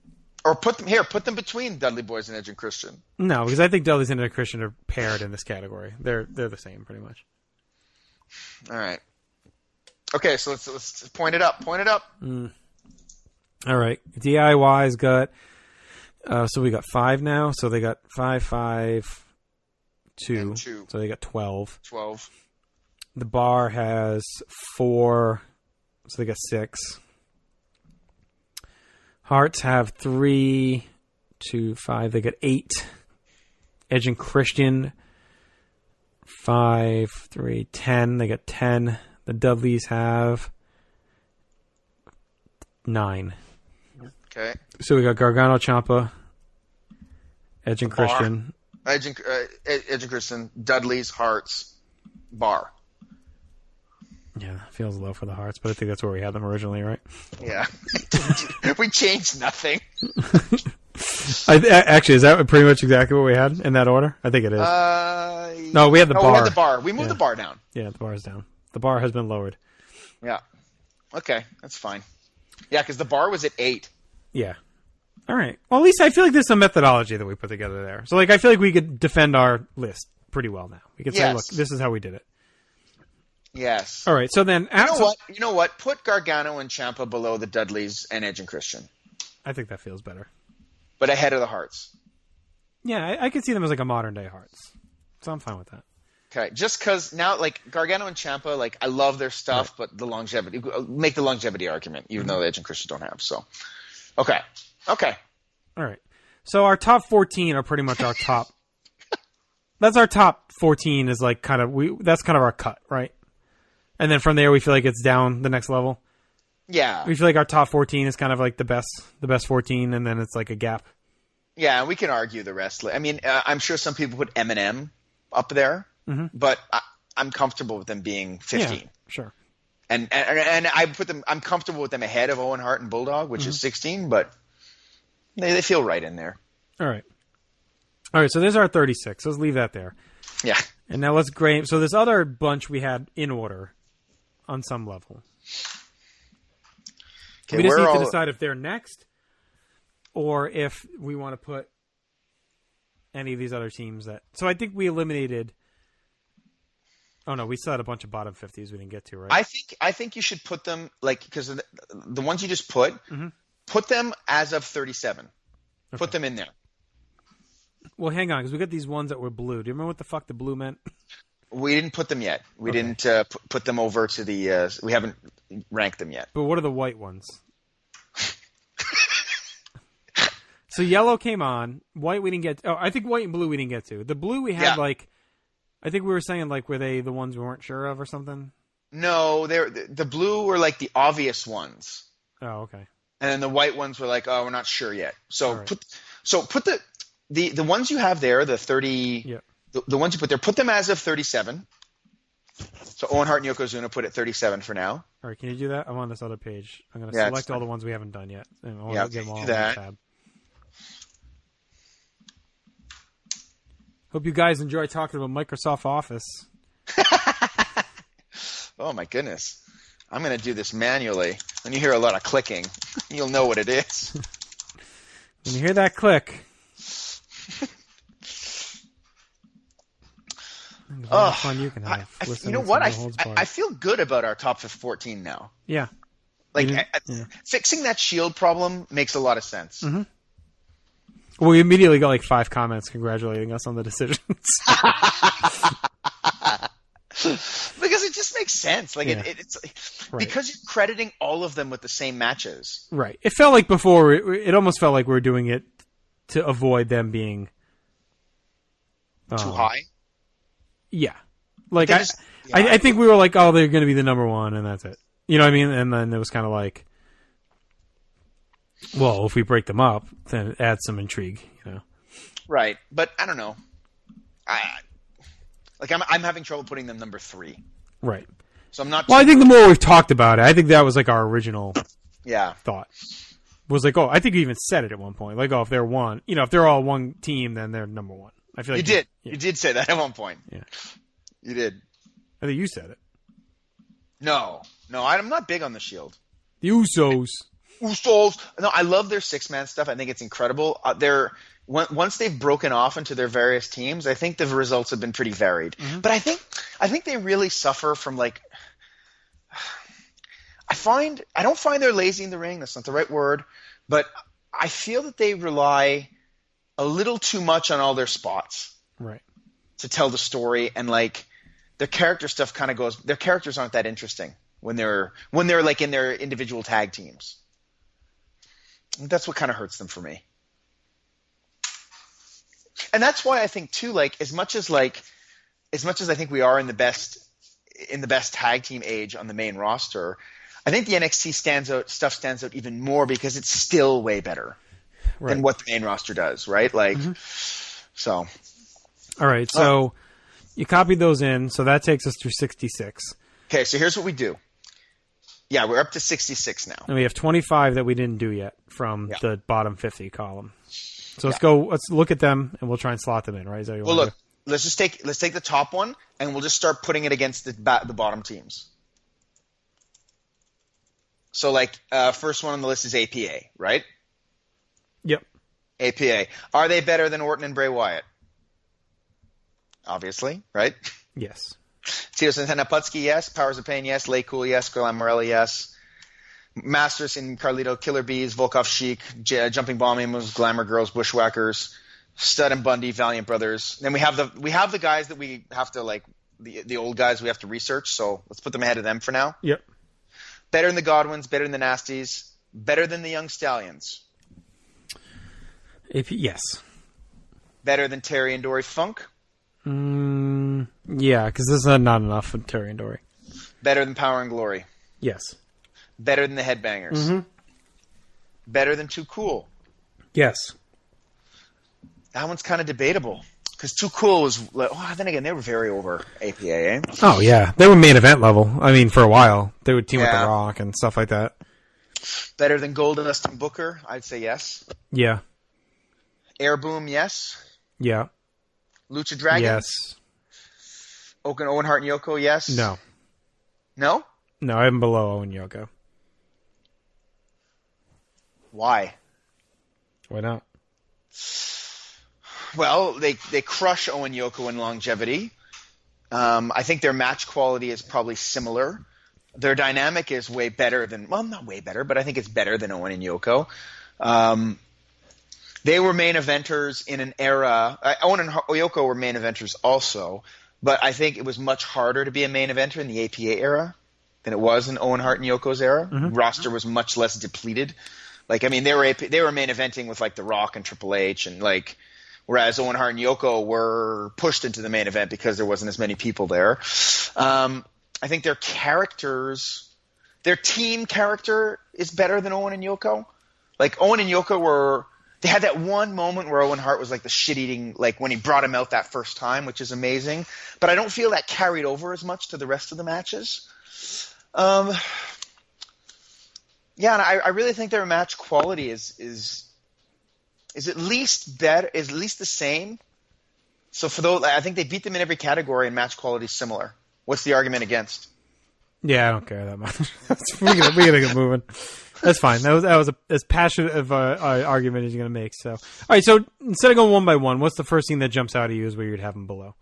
Or put them between Dudley Boys and Edge and Christian. No, because I think Dudley's and Edge and Christian are paired in this category. They're the same, pretty much. All right. Okay, so let's point it up. Point it up. All right. DIY's got. So we got 5 now. So they got 5, 5, 2. And 2. So they got 12. 12. The bar has 4. So they got 6. Hearts have 3, 2, 5. They got 8. Edge and Christian 5, 3, 10. They got 10. The Dudleys have 9. Okay. So we got Gargano Ciampa, Edge and Christian. Edge and Christian, Dudley's, Hearts, bar. Yeah, feels low for the Hearts, but I think that's where we had them originally, right? Yeah. We changed nothing. Actually, is that pretty much exactly what we had in that order? I think it is. No, we had the bar. We had the bar. We moved the bar down. Yeah, the bar is down. The bar has been lowered. Yeah. Okay, that's fine. Yeah, because the bar was at 8. Yeah. All right. Well, at least I feel like there's some methodology that we put together there. So, like, I feel like we could defend our list pretty well now. We could say, look, this is how we did it. Yes. All right. So then, you know what? Put Gargano and Ciampa below the Dudleys and Edge and Christian. I think that feels better. But ahead of the Hearts. Yeah, I could see them as like a modern day Hearts. So I'm fine with that. Okay, just because now, like, Gargano and Ciampa, like, I love their stuff, but the longevity, make the longevity argument, even though Edge and Christian don't have. So, okay. All right. So our top 14 are pretty much our top. That's our top 14 is like that's kind of our cut, right? And then from there, we feel like it's down the next level. Yeah. We feel like our top 14 is kind of like the best 14, and then it's like a gap. Yeah, we can argue the rest. I mean, I'm sure some people put Eminem up there, but I'm comfortable with them being 15. Yeah, sure. And I'm comfortable with them ahead of Owen Hart and Bulldog, which is 16, but they feel right in there. All right. So there's our 36. Let's leave that there. Yeah. And now let's grade. So this other bunch we had in order on some level. Okay, we just we're need to all- decide if they're next, or if we want to put any of these other teams that. So I think we eliminated. Oh no, we still had a bunch of bottom 50s we didn't get to, right? I think you should put them because the ones you just put them as of 37. Okay. Put them in there. Well, hang on, because we got these ones that were blue. Do you remember what the fuck the blue meant? We didn't put them yet. We didn't put them over to the. We haven't ranked them yet. But what are the white ones? So yellow came on. White we didn't get. I think white and blue we didn't get to. The blue we had I think we were saying were they the ones we weren't sure of or something? No, the blue were like the obvious ones. Oh, okay. And then the white ones were like, oh, we're not sure yet. So right. put the ones you have there, the 30. Yeah. The ones you put there, put them as of 37. So Owen Hart and Yokozuna put at 37 for now. All right, can you do that? I'm on this other page. I'm going to Yeah, select all the ones we haven't done yet. And I'll get them all do on that. the tab. Hope you guys enjoy talking about Microsoft Office. Oh, my goodness. I'm going to do this manually. When you hear a lot of clicking, you'll know what it is. When you hear that click... fun you can have. You know what? I feel good about our top 14 now. Yeah. Fixing that shield problem makes a lot of sense. Mm-hmm. Well, we immediately got 5 comments congratulating us on the decisions. Because it just makes sense. It's right. Because you're crediting all of them with the same matches. Right. It felt like before, it almost felt like we were doing it to avoid them being too high. Yeah. I think we were like, oh, they're going to be the number one, and that's it. You know what I mean? And then it was kind of like, well, if we break them up, then it adds some intrigue, Right. But I don't know. I'm having trouble putting them number 3. Right. So I'm not. Well, I think the more we've talked about it, I think that was our original thought. Was I think you even said it at one point. If they're one, if they're all one team, then they're number one. I feel like you did. Yeah. You did say that at one point. Yeah. You did. I think you said it. No, I'm not big on the Shield. The Usos. No, I love their 6-man stuff. I think it's incredible. Once they've broken off into their various teams, I think the results have been pretty varied. Mm-hmm. But I think they really suffer from I don't find they're lazy in the ring. That's not the right word, but I feel that they rely a little too much on all their spots, right, to tell the story, and their character stuff kind of goes. Their characters aren't that interesting when they're in their individual tag teams. That's what kind of hurts them for me. And that's why I think too, as much as I think we are in the best tag team age on the main roster, I think the NXT stands out even more because it's still way better than what the main roster does, right? So. All right, so you copied those in, so that takes us through 66. Okay, so here's what we do. Yeah, we're up to 66 now. And we have 25 that we didn't do yet from the bottom 50 column. So let's look at them, and we'll try and slot them in, right? Is that what you want to do? let's take the top one, and we'll just start putting it against the bottom teams. So, first one on the list is APA, right? Yep. APA. Are they better than Orton and Bray Wyatt? Obviously, right? Yes. Tito Santana Putski, yes. Powers of Pain, yes. Lay Cool, yes. Glamourelli, yes. Masters and Carlito, Killer Bees, Volkov Chic, Jumping Bomb Emos, Glamour Girls, Bushwhackers, Stud and Bundy, Valiant Brothers. Then we have the guys that we have to the old guys we have to research. So let's put them ahead of them for now. Yep. Better than the Godwins, better than the Nasties, better than the Young Stallions. Yes. Better than Terry and Dory Funk. Yeah, because this is not enough for Terry and Dory. Better than Power and Glory. Yes. Better than the Headbangers. Mm-hmm. Better than Too Cool. Yes. That one's kind of debatable. Because Too Cool was... then again, they were very over APA, eh? Oh, yeah. They were main event level. I mean, for a while. They would team with The Rock and stuff like that. Better than Goldust and Booker? I'd say yes. Yeah. Air Boom, yes. Yeah. Lucha Dragons? Yes. Owen Hart and Yoko, yes. No? No? No, I'm below Owen Yoko. Why? Why not? Well, they crush Owen Yoko in longevity. I think their match quality is probably similar. Their dynamic is way better than, well, not way better, but I think it's better than Owen and Yoko. They were main eventers in an era. Owen and Yoko were main eventers also, but I think it was much harder to be a main eventer in the APA era than it was in Owen Hart and Yoko's era. Mm-hmm. Roster was much less depleted. Like, I mean, they were main eventing with like The Rock and Triple H, and like, whereas Owen Hart and Yoko were pushed into the main event because there wasn't as many people there. I think their characters, their team character is better than Owen and Yoko. Like, Owen and Yoko they had that one moment where Owen Hart was like the shit-eating, like when he brought him out that first time, which is amazing. But I don't feel that carried over as much to the rest of the matches. Yeah, and I really think their match quality is at least better, is at least the same. So for those, I think they beat them in every category, and match quality is similar. What's the argument against? Yeah, I don't care that much. we gotta get moving. That's fine. That was as passionate of an argument as you're gonna make. So, all right. So instead of going one by one, what's the first thing that jumps out at you as where you'd have them below?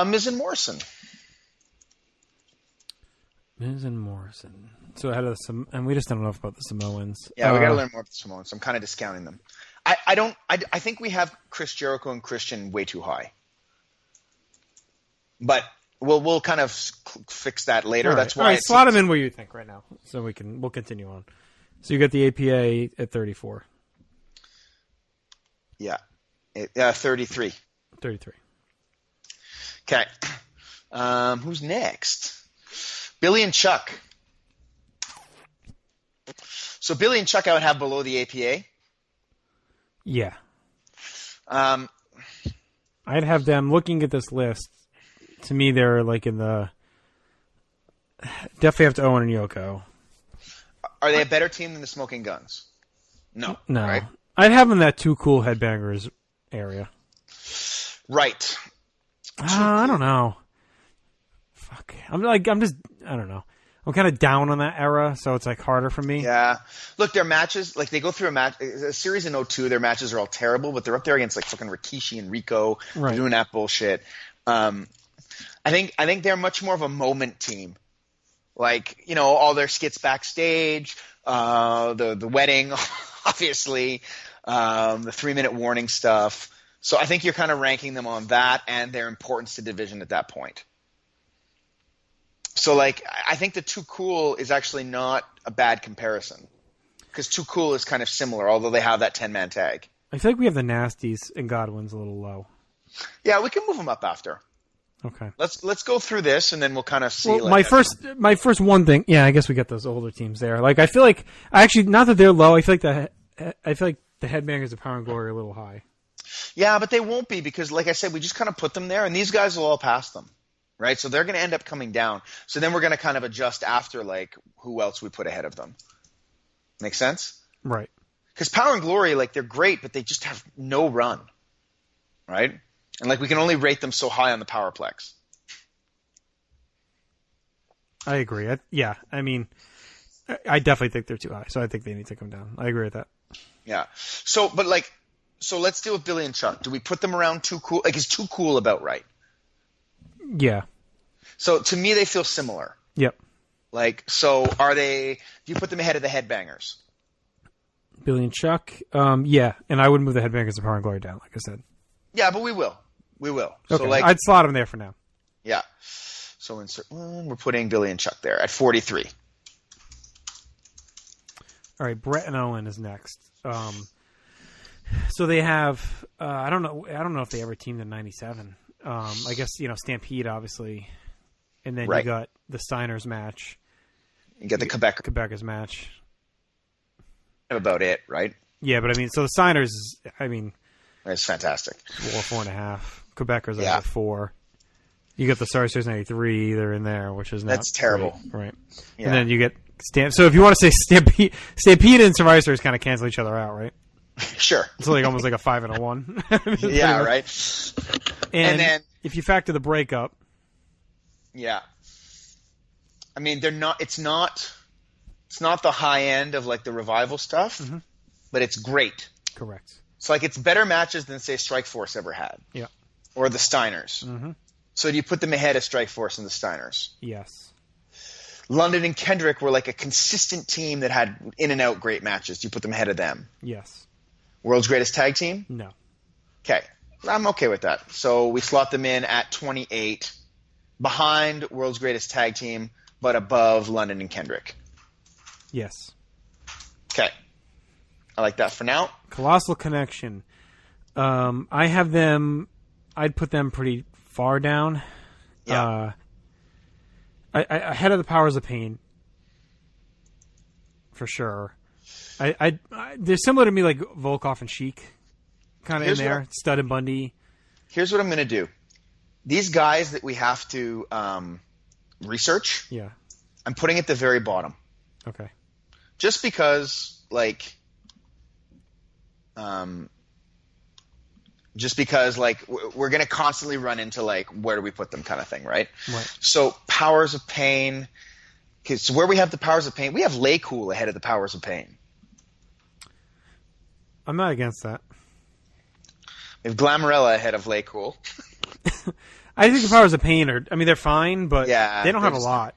Miz and Morrison. Miz and Morrison. So ahead of and we just don't know enough about the Samoans. Yeah, we got to learn more about the Samoans. I'm kind of discounting them. I think we have Chris Jericho and Christian way too high. But we'll kind of fix that later. All right. That's why. All right, slot them in where you think right now, so we'll continue on. So you got the APA at 34. Yeah, 33. 33. Okay. Who's next? Billy and Chuck. So Billy and Chuck I would have below the APA. Yeah. I'd have them looking at this list. To me, they're like in the definitely have to Owen and Yoko. Are they a better team than the Smoking Guns? No. Right? I'd have them in that Too Cool Headbangers area. Right. I don't know. Fuck. I don't know. I'm kind of down on that era, so it's like harder for me. Yeah. Look, their matches, like they go through a series in 02, their matches are all terrible, but they're up there against like fucking Rikishi and Rico. Right. They're doing that bullshit. I think they're much more of a moment team. Like, you know, all their skits backstage, the wedding, obviously, the 3-minute warning stuff. So I think you're kind of ranking them on that and their importance to division at that point. So, like, I think the Too Cool is actually not a bad comparison because Too Cool is kind of similar, although they have that 10-man tag. I feel like we have the Nasties and Godwins a little low. Yeah, we can move them up after. Okay. Let's go through this and then we'll kind of see. Well, my first one thing. Yeah, I guess we got those older teams there. Like, I feel like actually not that they're low. I feel like the Headbangers of Power and Glory are a little high. Yeah, but they won't be because, like I said, we just kind of put them there, and these guys will all pass them. Right, so they're going to end up coming down. So then we're going to kind of adjust after, like, who else we put ahead of them. Make sense? Right. Because Power and Glory, like, they're great, but they just have no run. Right? And, like, we can only rate them so high on the Powerplex. I agree. I mean, I definitely think they're too high, so I think they need to come down. I agree with that. Yeah. So let's deal with Billy and Chuck. Do we put them around Too Cool? Like, is Too Cool about right? Yeah. So to me, they feel similar. Yep. Like, so are they? Do you put them ahead of the Headbangers? Billy and Chuck. Yeah, and I would move the Headbangers of Power and Glory down, like I said. Yeah, but we will. Okay. So, like, I'd slot them there for now. Yeah. So insert one. We're putting Billy and Chuck there at 43. All right, Brett and Owen is next. So they have. I don't know if they ever teamed in '97. I guess, you know, Stampede, obviously. And then you got the Steiners match. You get the Quebecers match. About it, right? Yeah, but I mean, so the Steiners, it's fantastic. 4.5. Quebecers are at 4. You got the Star Series 93, they're in there, which is not That's terrible. Great. Right. Yeah. And then you get So if you want to say Stampede and Survivor Series kind of cancel each other out, right? Sure. It's like almost like a 5 and a 1. Yeah, right. And then if you factor the breakup, yeah, I mean, they're not. It's not the high end of like the Revival stuff, but it's great. Correct. It's like it's better matches than say Strikeforce ever had. Yeah. Or the Steiners. Mm-hmm. So do you put them ahead of Strikeforce and the Steiners? Yes. London and Kendrick were like a consistent team that had in and out great matches. Do you put them ahead of them? Yes. World's Greatest Tag Team? No. Okay. I'm okay with that. So we slot them in at 28, behind World's Greatest Tag Team, but above London and Kendrick. Yes. Okay. I like that for now. Colossal Connection. I have them. I'd put them pretty far down. Yeah. I ahead of the Powers of Pain. For sure. They're similar to me, like Volkov and Sheik, kind of in there. Stud and Bundy. Here's what I'm going to do. These guys that we have to research. Yeah. I'm putting at the very bottom. Okay. Just because, like, we're going to constantly run into, like, where do we put them kind of thing, right? Right. So, Powers of Pain. Okay, so where we have the Powers of Pain, we have Lay Cool ahead of the Powers of Pain. I'm not against that. We have Glamourella ahead of Lay Cool. I think the Powers of Pain are, I mean, they're fine, but they don't have a lot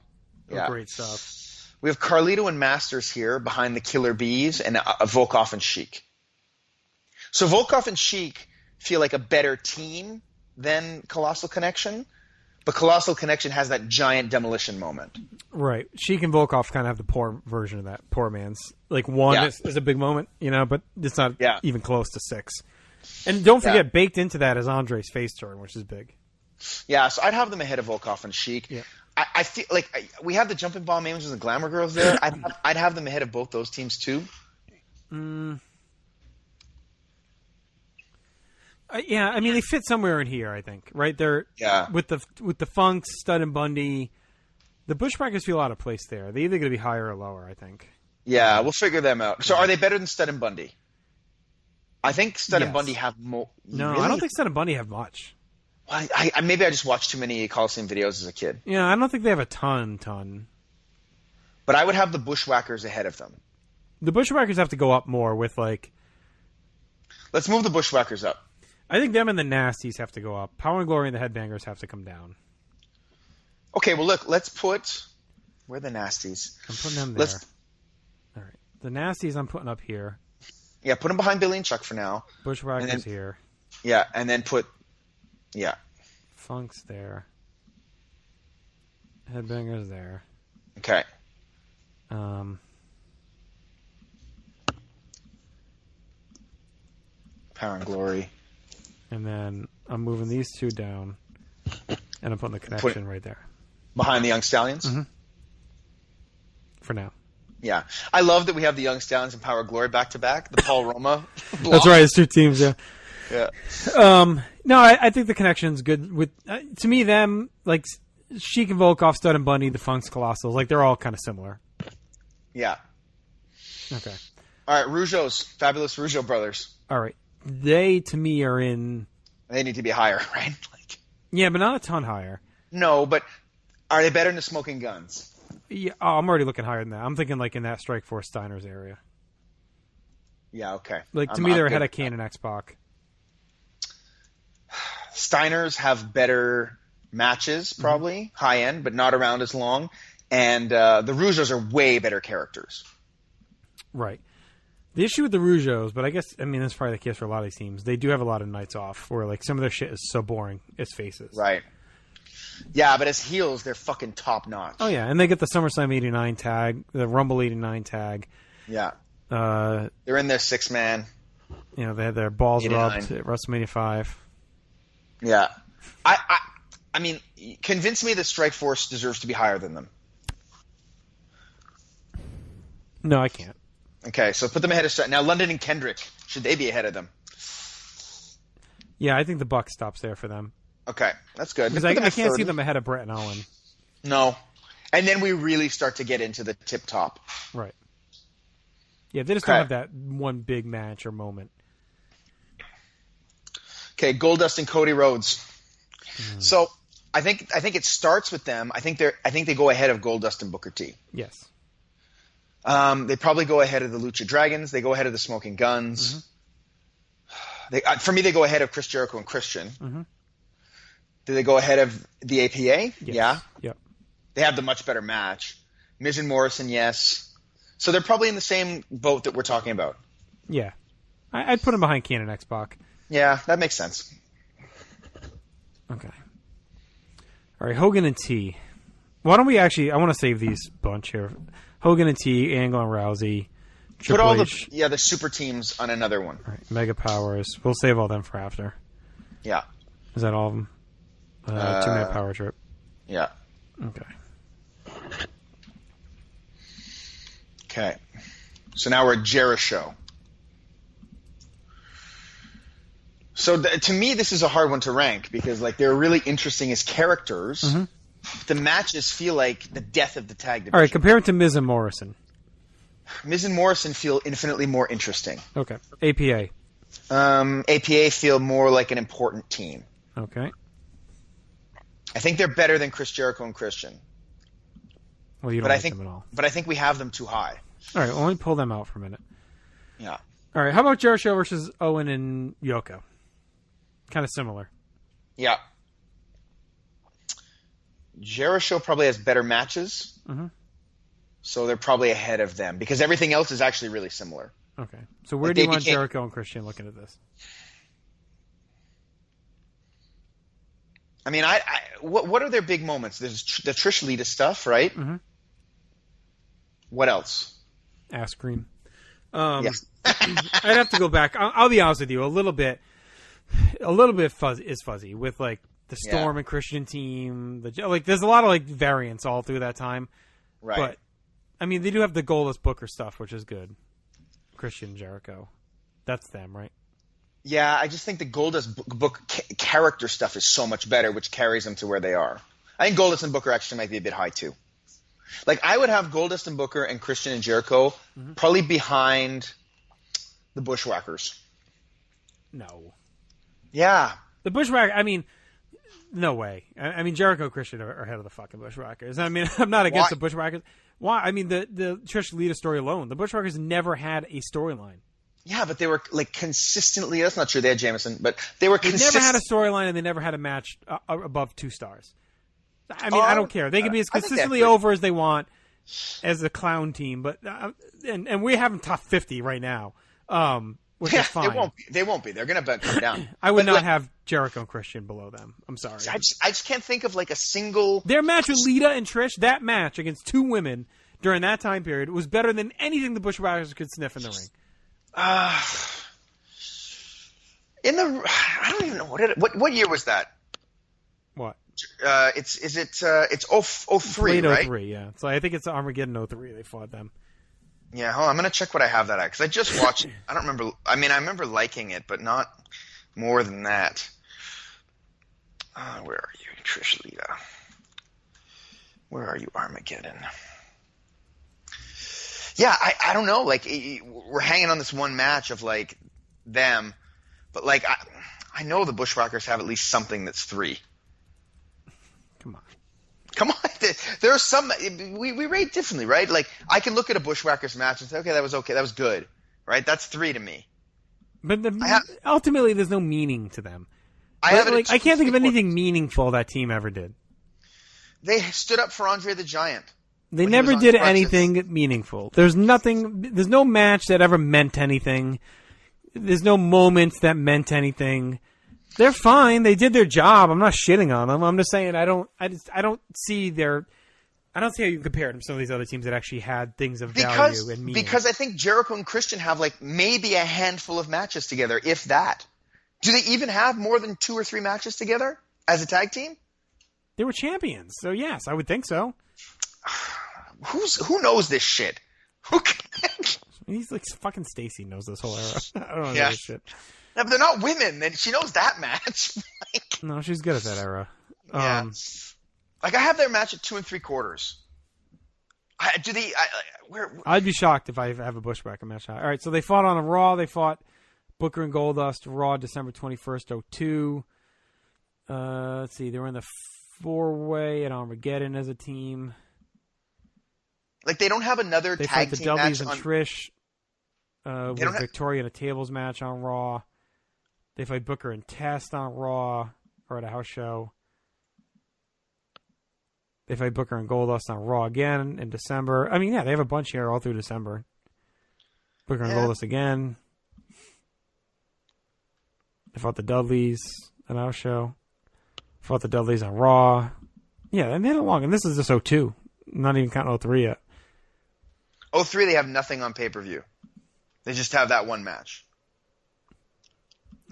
of great stuff. We have Carlito and Masters here behind the Killer Bees and Volkov and Sheik. So Volkov and Sheik feel like a better team than Colossal Connection, but Colossal Connection has that giant demolition moment. Right. Sheik and Volkov kind of have the poor version of that. Poor man's. Like, one is a big moment, you know, but it's not even close to 6. And don't forget, baked into that is Andre's face turn, which is big. Yeah, so I'd have them ahead of Volkov and Sheik. Yeah. I feel like we have the Jumping Bomb Angels and the Glamour Girls there. I'd have them ahead of both those teams too. Yeah, I mean they fit somewhere in here. I think right there. Yeah. With the Funks, Stud and Bundy, the Bushwhackers feel out of place there. They're either going to be higher or lower. I think. Yeah, we'll figure them out. So are they better than Stud and Bundy? I think Stud and Bundy have more. No, really? I don't think Stud and Bundy have much. Well, maybe I just watched too many Coliseum videos as a kid. Yeah, I don't think they have a ton. But I would have the Bushwhackers ahead of them. The Bushwhackers have to go up more with like. Let's move the Bushwhackers up. I think them and the Nasties have to go up. Power and Glory and the Headbangers have to come down. Okay, well look, let's put. Where are the Nasties? I'm putting them there. All right, the Nasties I'm putting up here. Yeah, put them behind Billy and Chuck for now. Bushwhackers here. Yeah, and then put. Yeah. Funk's there. Headbangers there. Okay. Power and Glory. And then I'm moving these two down, and I'm putting the Connection right there. Behind the Young Stallions? Mm-hmm. For now. Yeah. I love that we have the Young Stallions and Power and Glory back-to-back. The Paul Roma block. That's right. It's 2 teams, yeah. Yeah. No, I think the Connection's good. With to me, them, like, Sheik and Volkov, Stud and Bundy, the Funks, Colossals, like, they're all kind of similar. Yeah. Okay. All right, Rougeau's. Fabulous Rougeau brothers. All right. They, to me, are in... They need to be higher, right? Yeah, but not a ton higher. No, but are they better than the Smoking Guns? Yeah, I'm already looking higher than that. I'm thinking, like, in that Strikeforce Steiners area. Yeah, okay. Like, to me, they're ahead of Kane and X-Pac. Steiners have better matches, probably, high-end, but not around as long. And the Rougeaus are way better characters. Right. The issue with the Rougeaus, but I guess, I mean, that's probably the case for a lot of these teams, they do have a lot of nights off where, like, some of their shit is so boring as faces. Right. Yeah, but as heels, they're fucking top-notch. Oh, yeah, and they get the SummerSlam 89 tag, the Rumble 89 tag. Yeah. They're in their 6-man. You know, they had their balls 89. rubbed at WrestleMania 5. Yeah. I mean, convince me that Strikeforce deserves to be higher than them. No, I can't. Okay, so put them ahead of Strike. Now, London and Kendrick, should they be ahead of them? Yeah, I think the buck stops there for them. Okay, that's good. Because I can't see them ahead of Brett and Owen. No. And then we really start to get into the tip-top. Right. Yeah, they just don't have that one big match or moment. Okay, Goldust and Cody Rhodes. So I think it starts with them. I think they go ahead of Goldust and Booker T. Yes. They probably go ahead of the Lucha Dragons. They go ahead of the Smoking Guns. Mm-hmm. For me, they go ahead of Chris Jericho and Christian. Mm-hmm. Do they go ahead of the APA? Yes. Yeah. Yep. They have the much better match. Miz and Morrison, yes. So they're probably in the same boat that we're talking about. Yeah. I'd put them behind Kane and X-Pac. Yeah, that makes sense. Okay. All right, Hogan and T. Why don't we actually... I want to save these bunch here. Hogan and T, Angle and Rousey. Put all the super teams on another one. All right, Mega Powers. We'll save all them for after. Yeah. Is that all of them? 2-minute power trip. Yeah. Okay. Okay. So now we're at Jericho. So to me, this is a hard one to rank because like they're really interesting as characters. Mm-hmm. The matches feel like the death of the tag division. All right, compare it to Miz and Morrison. Miz and Morrison feel infinitely more interesting. Okay. APA. APA feel more like an important team. Okay. I think they're better than Chris Jericho and Christian. Well, you don't like them at all. But I think we have them too high. All right, well, let me pull them out for a minute. Yeah. All right, how about Jericho versus Owen and Yoko? Kind of similar. Yeah. Jericho probably has better matches. Mm-hmm. So they're probably ahead of them because everything else is actually really similar. Okay. So where do you want Jericho and Christian looking at this? I mean, what are their big moments? There's the Trish Lita stuff, right? Mm-hmm. What else? Ass cream. Yes. I'd have to go back. I'll be honest with you. A little bit fuzzy with like the Storm and Christian team. There's a lot of like variants all through that time. Right. But I mean, they do have the Goldust Booker stuff, which is good. Christian Jericho. That's them, right? Yeah, I just think the Goldust book character stuff is so much better, which carries them to where they are. I think Goldust and Booker actually might be a bit high too. Like I would have Goldust and Booker and Christian and Jericho probably behind the Bushwhackers. No. Yeah. The Bushwhackers, I mean, no way. I mean, Jericho and Christian are ahead of the fucking Bushwhackers. I mean, I'm not against the Bushwhackers. Why? I mean, the Trish Lita story alone, the Bushwhackers never had a storyline. Yeah, but they were like consistently. That's not true. They had Jameson, but they were. They never had a storyline, and they never had a match above 2 stars. I mean, I don't care. They can be as consistently over as they want as a clown team, but and we have them top 50 right now, which is fine. They won't be. They're going to come down. I would not have Jericho and Christian below them. I'm sorry. I just can't think of like a single. Their match with Lita and Trish, that match against 2 women during that time period was better than anything the Bushwhackers could sniff in the ring. I don't even know what year was that? What? It's 03, right? 03, yeah. So I think it's Armageddon 03 they fought them. Yeah, hold on. I'm going to check what I have that at because I just watched it. I don't remember. I mean, I remember liking it, but not more than that. Where are you, Trish Lita? Where are you, Armageddon? Yeah, I don't know. Like, we're hanging on this one match of, like, them. But, like, I know the Bushwhackers have at least something that's 3. Come on. There are some – we rate differently, right? Like, I can look at a Bushwhackers match and say, okay. That was good. Right? That's 3 to me. But ultimately, there's no meaning to them. I can't think of anything meaningful that team ever did. They stood up for Andre the Giant. They never did anything meaningful. There's no match that ever meant anything. There's no moments that meant anything. They're fine. They did their job. I'm not shitting on them. I'm just saying I don't see how you can compare it to some of these other teams that actually had things of value and meaning. Because I think Jericho and Christian have like maybe a handful of matches together, if that. Do they even have more than 2 or 3 matches together as a tag team? They were champions, so yes, I would think so. Who knows this shit? He's like fucking Stacy knows this whole era. I don't know this shit. No, but they're not women, and she knows that match. No, she's good at that era. Yeah. Like I have their match at 2 3/4. I'd be shocked if I have a Bushwhacker match. All right, so they fought on a Raw. They fought Booker and Goldust Raw December 21st, 2002. Let's see, they were in the 4-way at Armageddon as a team. Like, they don't have another They tag fight the team Dudleys match and on. Trish with Victoria in a tables match on Raw. They fight Booker and Test on Raw or at a house show. They fight Booker and Goldust on Raw again in December. I mean, yeah, they have a bunch here all through December. Booker and Goldust again. They fought the Dudleys at a house show. Fought the Dudleys on Raw. Yeah, and they had it long. And this is just 02. Not even counting 03 yet. 03, they have nothing on pay-per-view. They just have that one match.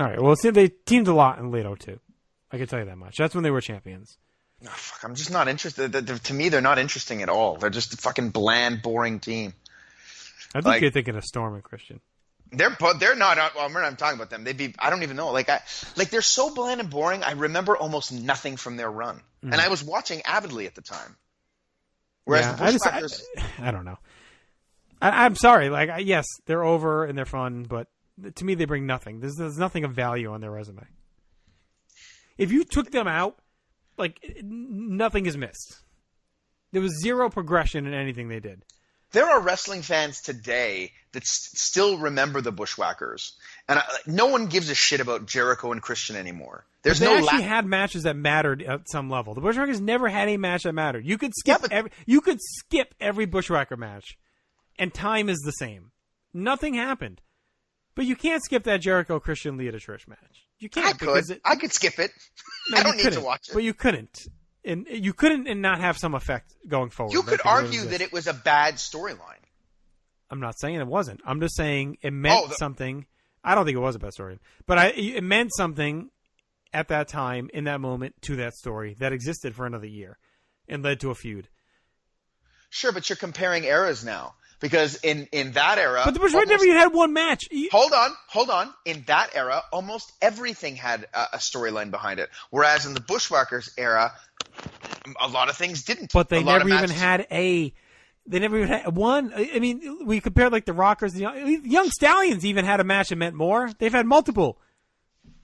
All right, well, see, they teamed a lot in late 02. I can tell you that much. That's when they were champions. Oh, fuck, I'm just not interested. To me, they're not interesting at all. They're just a fucking bland, boring team. I think you're thinking of Storm and Christian. They're not. Well, I'm talking about them. I don't even know. They're so bland and boring. I remember almost nothing from their run, and I was watching avidly at the time. Whereas the Bushwhackers, I don't know. I'm sorry. Yes, they're over and they're fun, but to me, they bring nothing. There's nothing of value on their resume. If you took them out, nothing is missed. There was zero progression in anything they did. There are wrestling fans today that still remember the Bushwhackers, and no one gives a shit about Jericho and Christian anymore. They actually had matches that mattered at some level. The Bushwhackers never had a match that mattered. You could skip every Bushwhacker match, and time is the same. Nothing happened. But you can't skip that Jericho Christian Lita Trish match. You can't. I could skip it. No, I don't need to watch it. But you couldn't. And you couldn't and not have some effect going forward. You could argue that it was a bad storyline. I'm not saying it wasn't. I'm just saying it meant something. I don't think it was a bad story. But it meant something at that time, in that moment, to that story that existed for another year and led to a feud. Sure, but you're comparing eras now. Because in that era... But the Bushwhackers never even had one match. Hold on. In that era, almost everything had a storyline behind it. Whereas in the Bushwhackers era, a lot of things didn't. But they never even had a... They never even had one... I mean, we compared the Rockers... The Young Stallions even had a match that meant more. They've had multiple.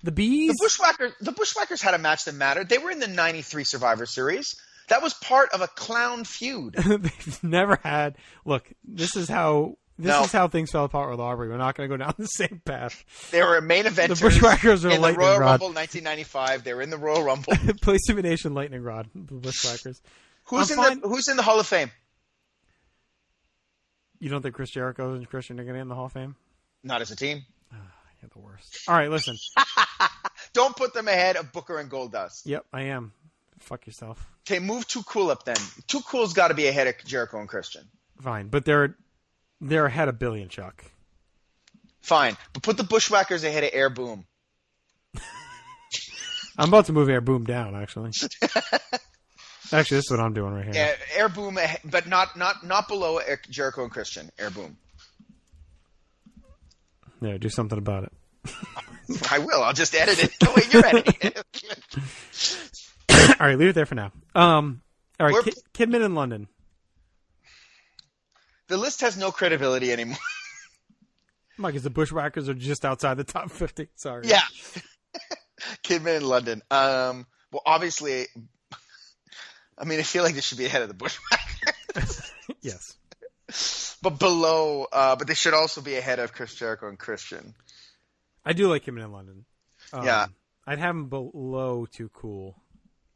The Bees... The Bushwhackers had a match that mattered. They were in the 93 Survivor Series. That was part of a clown feud. They've never had... Look, this is how things fell apart with Aubrey. We're not going to go down the same path. They were main eventers. The Bushwhackers are in the Lightning Royal Rod. Rumble 1995. They were in the Royal Rumble. Place of Nation Lightning Rod. The Bushwhackers. Who's in the Hall of Fame? You don't think Chris Jericho and Christian are going to in the Hall of Fame? Not as a team. You're the worst. All right, listen. Don't put them ahead of Booker and Goldust. Yep, I am. Fuck yourself. Okay, move Too Cool up then. Too Cool's got to be ahead of Jericho and Christian. Fine, but they're ahead of Billy and Chuck. Fine, but put the Bushwhackers ahead of Air Boom. I'm about to move Air Boom down, actually. Actually, this is what I'm doing right here. Yeah, Air Boom, but not below Jericho and Christian. Air Boom. Yeah, do something about it. I will. I'll just edit it the way you're editing it. All right, leave it there for now. All right, Kidman in London. The list has no credibility anymore. Mike, because the Bushwhackers are just outside the top 50. Sorry. Yeah. Kidman in London. Well, obviously, I mean, I feel like they should be ahead of the Bushwhackers. Yes. But below, but they should also be ahead of Chris Jericho and Christian. I do like Kidman in London. Yeah. I'd have him below Too Cool.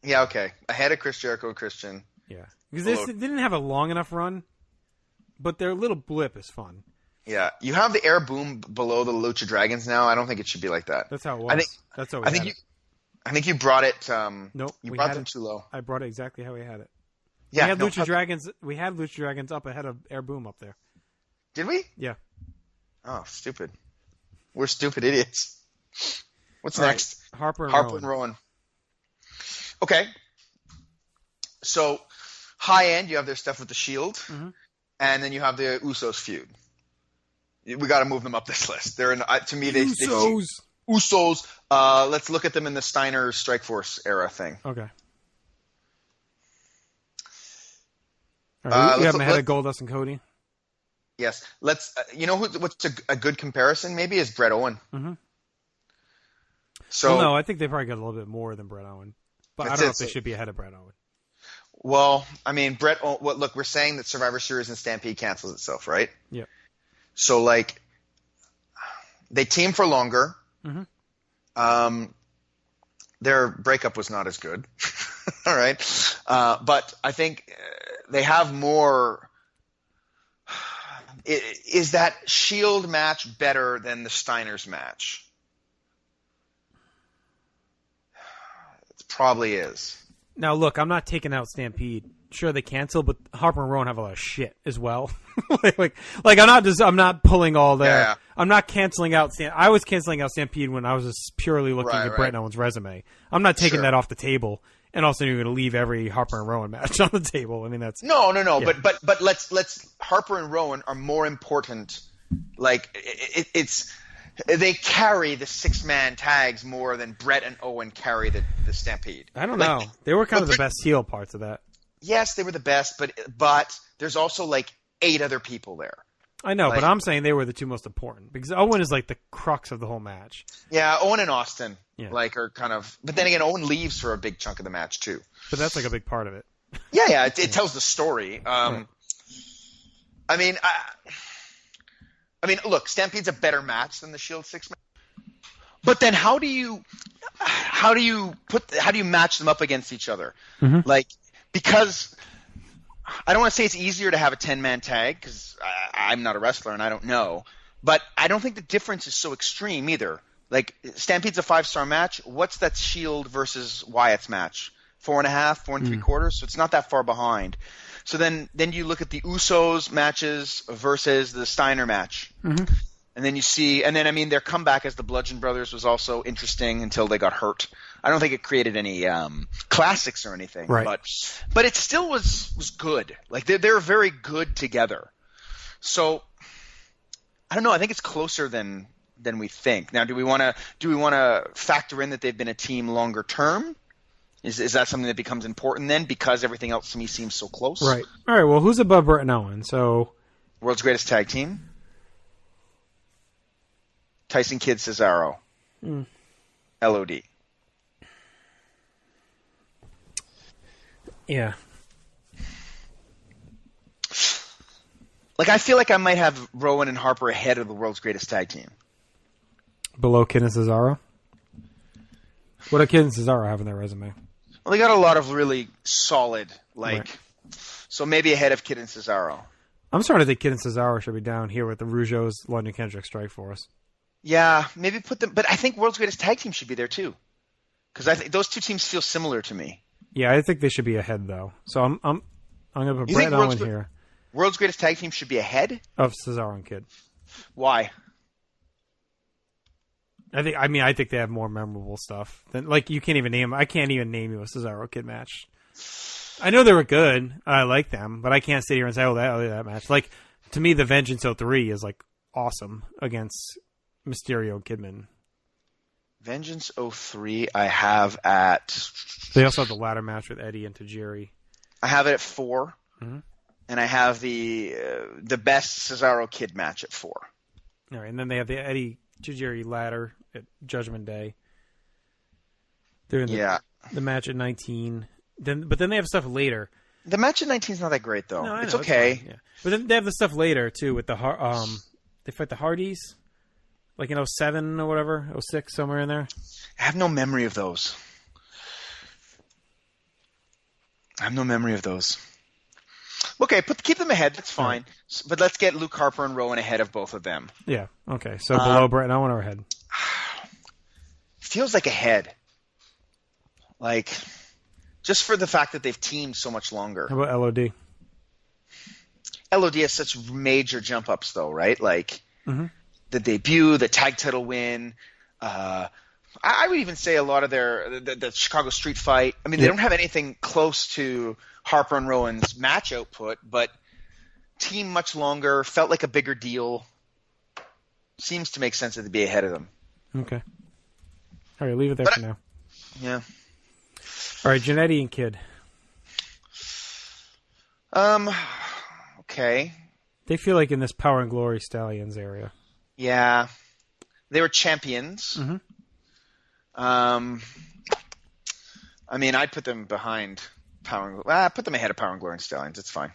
Yeah, okay. Ahead of Chris Jericho and Christian. Yeah. Because they didn't have a long enough run, but their little blip is fun. Yeah. You have the Air Boom below the Lucha Dragons now. I don't think it should be like that. That's how it was. I think you brought it. Nope. You brought them too low. I brought it exactly how we had it. Yeah. Lucha Dragons. We had Lucha Dragons up ahead of Air Boom up there. Did we? Yeah. Oh, stupid. We're stupid idiots. What's All next? Right. Harper and Rowan. Okay. So, high end, you have their stuff with the Shield, and then you have the Usos feud. We got to move them up this list. They're in. To me, Usos. Let's look at them in the Steiner Strikeforce era thing. Okay. All right, you have them ahead of Goldust and Cody. Yes. Let's. What's a good comparison? Maybe is Bret Owen. Mm-hmm. So no, I think they probably got a little bit more than Bret Owen. But I don't know if they should be ahead of Brett Owen. Well, I mean, look, we're saying that Survivor Series and Stampede cancels itself, right? Yep. So, like, they team for longer. Mm-hmm. Their breakup was not as good. All right. But I think they have more. Is that Shield match better than the Steiners match? It probably is. Now, look, I'm not taking out Stampede. Sure, they cancel, but Harper and Rowan have a lot of shit as well. like I'm not pulling all their. Yeah. I'm not canceling out. I was canceling out Stampede when I was just purely looking at Brett Owen's resume. I'm not taking that off the table. And also, you're going to leave every Harper and Rowan match on the table. I mean, that's no. Yeah. But let's Harper and Rowan are more important. Like they carry the 6-man tags more than Brett and Owen carry the Stampede. I don't know. They were kind of the best heel parts of that. Yes, they were the best, but there's also like 8 other people there. I know, but I'm saying they were the two most important because Owen is like the crux of the whole match. Yeah, Owen and Austin are kind of. But then again, Owen leaves for a big chunk of the match too. But that's like a big part of it. Yeah, it tells the story. Right. I mean, look, Stampede's a better match than the Shield 6-man. But then how do you match them up against each other? Mm-hmm. Like, because I don't want to say it's easier to have a 10-man tag because I'm not a wrestler and I don't know. But I don't think the difference is so extreme either. Like, Stampede's a 5-star match. What's that Shield versus Wyatt's match? 4.5, 4 3/4. So it's not that far behind. So then you look at the Usos matches versus the Steiner match. Mm-hmm. And then you see, and then, I mean, their comeback as the Bludgeon Brothers was also interesting until they got hurt. I don't think it created any classics or anything, right. but it still was good. Like they're very good together. So I don't know. I think it's closer than we think. Now, do we want to factor in that they've been a team longer term? Is that something that becomes important then because everything else to me seems so close? Right. All right. Well, who's above Brett and Owen? So World's Greatest Tag Team. Tyson Kidd, Cesaro. LOD. Yeah. Like, I feel like I might have Rowan and Harper ahead of the World's Greatest Tag Team. Below Kidd and Cesaro? What do Kidd and Cesaro have in their resume? Well, they got a lot of really solid, so maybe ahead of Kidd and Cesaro. I'm starting to think Kidd and Cesaro should be down here with the Rougeaus, London Kendrick Strike Force. Yeah, maybe put them, but I think World's Greatest Tag Team should be there too, because I think those two teams feel similar to me. Yeah, I think they should be ahead though. So I'm going to put Brett and Owen here. World's Greatest Tag Team should be ahead of Cesaro and Kidd. Why? I think they have more memorable stuff than you can't even name. I can't even name you a Cesaro Kidd match. I know they were good. I like them, but I can't sit here and say, that match. Like, to me, the Vengeance 03 is awesome against Mysterio and Kidman. Vengeance 03 I have at... They also have the ladder match with Eddie and Tajiri. I have it at 4. Mm-hmm. And I have the best Cesaro Kidd match at 4. All right, and then they have the Eddie Tajiri ladder at Judgment Day. They're in the match at 19. But then they have stuff later. The match at 19 is not that great, though. No, it's okay. It's yeah. But then they have the stuff later, too, with the they fight the Hardys, in 07 or whatever, 06, somewhere in there. I have no memory of those. Okay, keep them ahead. That's fine. Right. But let's get Luke Harper and Rowan ahead of both of them. Yeah, okay. So below Brett and Owen or ahead? Feels like ahead. Just for the fact that they've teamed so much longer. How about LOD? LOD has such major jump ups, though, right? The debut, the tag title win. I would even say a lot of the Chicago Street Fight. I mean, they don't have anything close to Harper and Rowan's match output, but team much longer, felt like a bigger deal. Seems to make sense to be ahead of them. Okay. All right, leave it there for now. Yeah. All right, Jannetty and Kidd. Okay. They feel like in this Power and Glory Stallions area. Yeah. They were champions. Mm-hmm. I mean, I'd put them behind Power and put them ahead of Power and Glory and Stallions. It's fine.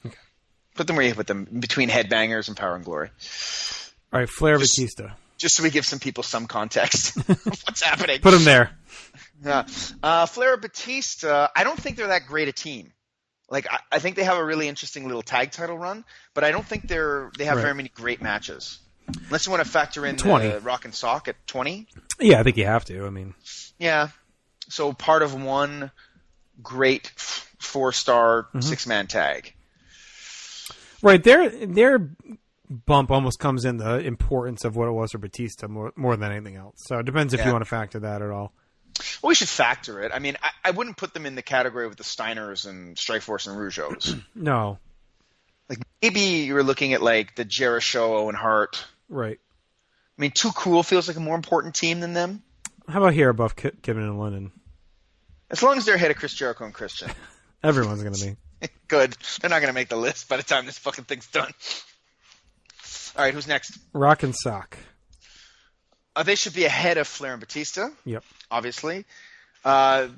Okay. Put them where you put them, between Headbangers and Power and Glory. All right, Flair Batista. Just so we give some people some context of what's happening. Put them there. Flair Batista, I don't think they're that great a team. Like, I think they have a really interesting little tag title run, but I don't think they have very many great matches. Unless you want to factor in 20. The Rock and Sock at 20. Yeah, I think you have to. I mean, yeah. So part of one great 4-star 6-man tag. Right, their bump almost comes in the importance of what it was for Batista more than anything else. So it depends if you want to factor that at all. Well, we should factor it. I mean, I wouldn't put them in the category with the Steiners and Strikeforce and Rougeaus. No. Like, maybe you were looking at, like, the Jericho and Hart. Right. I mean, Too Cool feels like a more important team than them. How about here above Kevin and Lennon? As long as they're ahead of Chris Jericho and Christian. Everyone's going to be. Good. They're not going to make the list by the time this fucking thing's done. All right, who's next? Rock and Sock. They should be ahead of Flair and Batista. Yep. Obviously. They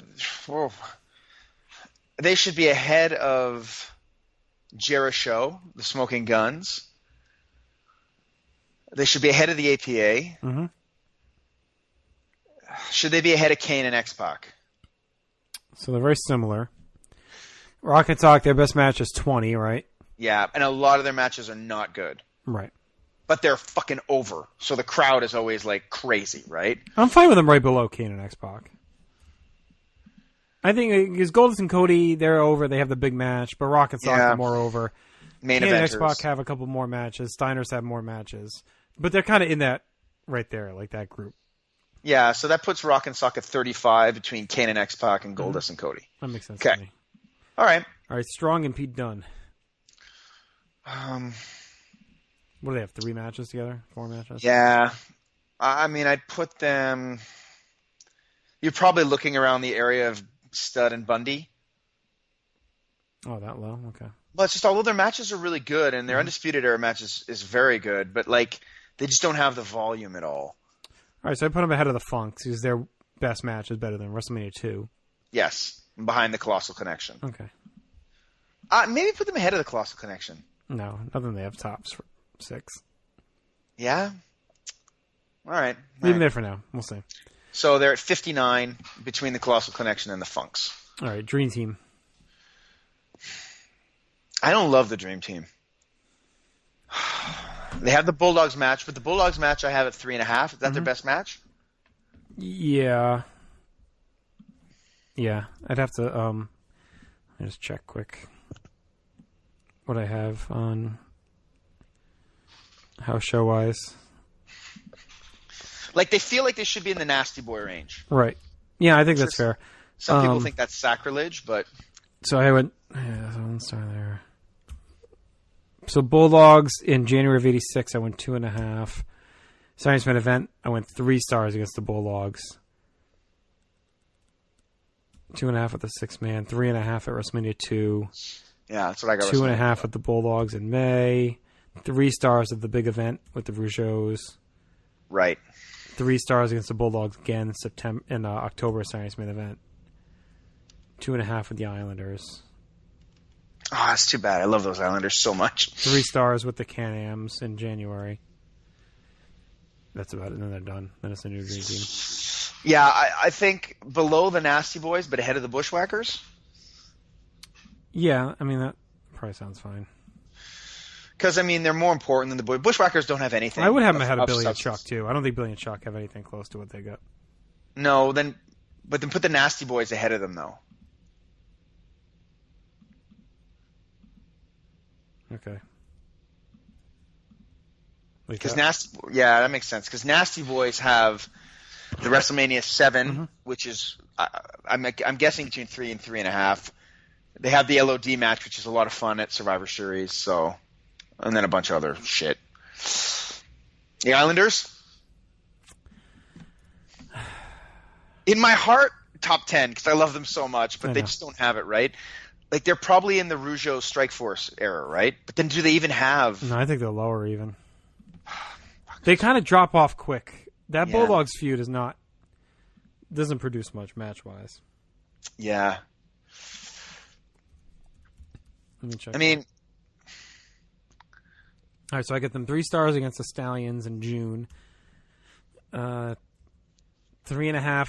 should be ahead of Jericho, the Smoking Guns. They should be ahead of the APA. Mm-hmm. Should they be ahead of Kane and X-Pac? So they're very similar. Rock and Sock, their best match is 20, right? Yeah, and a lot of their matches are not good. Right. But they're fucking over. So the crowd is always, like, crazy, right? I'm fine with them right below Kane and X-Pac. I think because Goldust and Cody, they're over. They have the big match. But Rock and Sock are more over. Main Kane and eventers. X-Pac have a couple more matches. Steiners have more matches. But they're kind of in that right there, like that group. Yeah, so that puts Rock and Sock at 35 between Kane and X-Pac and Goldust and Cody. That makes sense to me. All right. All right, Strong and Pete Dunne. What do they have, 3 matches together? 4 matches? Yeah. I mean, I'd put them... You're probably looking around the area of Stud and Bundy. Oh, that low? Okay. But it's just although their matches are really good and their Undisputed Era match is very good, but, like, they just don't have the volume at all. All right, so I put them ahead of the Funks because their best match is better than WrestleMania 2. Yes, behind the Colossal Connection. Okay. Maybe put them ahead of the Colossal Connection. No, nothing they have tops for 6. Yeah? All right. Leave them there for now. We'll see. So they're at 59 between the Colossal Connection and the Funks. All right, Dream Team. I don't love the Dream Team. They have the Bulldogs match, but the Bulldogs match I have at 3.5. Is that their best match? Yeah. Yeah, I'd have to let me just check quick what I have on house show wise. Like, they feel like they should be in the Nasty Boy range. Right. Yeah, I think that's fair. Some people think that's sacrilege, but... So I went... Yeah, so let's start there. So Bulldogs in January of 86, I went 2.5. Science Man event, I went 3 stars against the Bulldogs. 2.5 at the 6-man, 3.5 at WrestleMania 2. Yeah, that's what I got. 2.5 at the Bulldogs in May. 3 stars at the big event with the Rougeaus. Right. 3 stars against the Bulldogs again in October Science Man event. 2.5 with the Islanders. Oh, that's too bad. I love those Islanders so much. 3 stars with the Can-Ams in January. That's about it. And then they're done. Then it's a new Dream Team. Yeah, I think below the Nasty Boys, but ahead of the Bushwhackers. Yeah, I mean, that probably sounds fine. Because, I mean, they're more important than the Boys. Bushwhackers don't have anything. I would have them ahead of Billy and substance. Chuck, too. I don't think Billy and Chuck have anything close to what they got. No, then put the Nasty Boys ahead of them, though. Okay. Because yeah, that makes sense. Because Nasty Boys have the WrestleMania 7, which is I'm guessing between 3 and 3.5. They have the LOD match, which is a lot of fun at Survivor Series. So, and then a bunch of other shit. The Islanders, in my heart, top 10 because I love them so much, but they just don't have it right. Like, they're probably in the Rougeau Strikeforce era, right? But then do they even have... No, I think they're lower even. They kind of drop off quick. That Bulldogs feud doesn't produce much match-wise. Yeah. Let me check. I mean, all right, so I get them 3 stars against the Stallions in June. 3.5